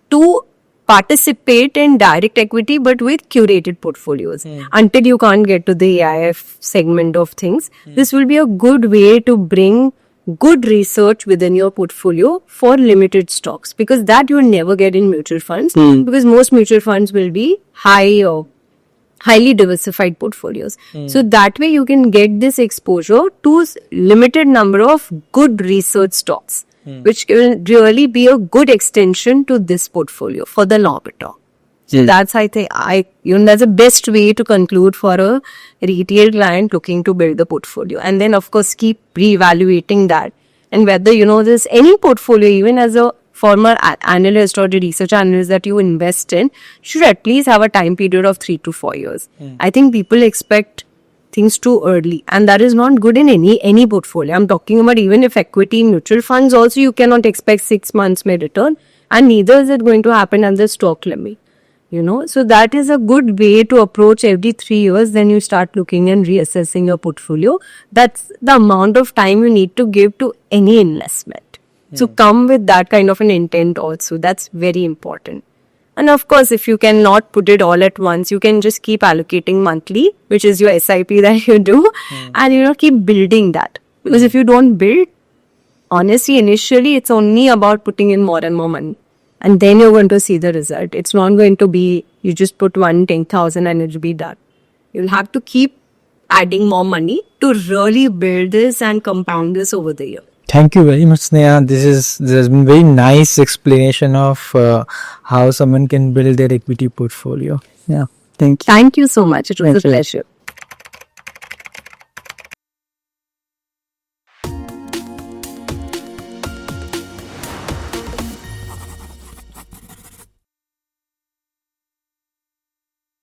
to participate in direct equity but with curated portfolios. Until you can't get to the AIF segment of things, this will be a good way to bring good research within your portfolio for limited stocks, because that you will never get in mutual funds, because most mutual funds will be highly diversified portfolios. So that way you can get this exposure to limited number of good research stocks, which will really be a good extension to this portfolio for the longer term. So that's, I think, that's the best way to conclude for a retail client looking to build the portfolio. And then, of course, keep reevaluating that. And whether, there's any portfolio, even as a former analyst or the research analyst that you invest in, should at least have a time period of 3 to 4 years. I think people expect things too early, and that is not good in any portfolio. I'm talking about even if equity mutual funds also, you cannot expect 6 months may return, and neither is it going to happen at the stock limit. So that is a good way to approach every 3 years. Then you start looking and reassessing your portfolio. That's the amount of time you need to give to any investment. So come with that kind of an intent also. That's very important. And of course, if you cannot put it all at once, you can just keep allocating monthly, which is your SIP that you do, and keep building that. Because if you don't build, honestly, initially it's only about putting in more and more money. And then you're going to see the result. It's not going to be, you just put 10,000 and it'll be done. You'll have to keep adding more money to really build this and compound this over the year. Thank you very much, Sneha. This has been very nice explanation of how someone can build their equity portfolio. Yeah, thank you. Thank you so much. It was a pleasure.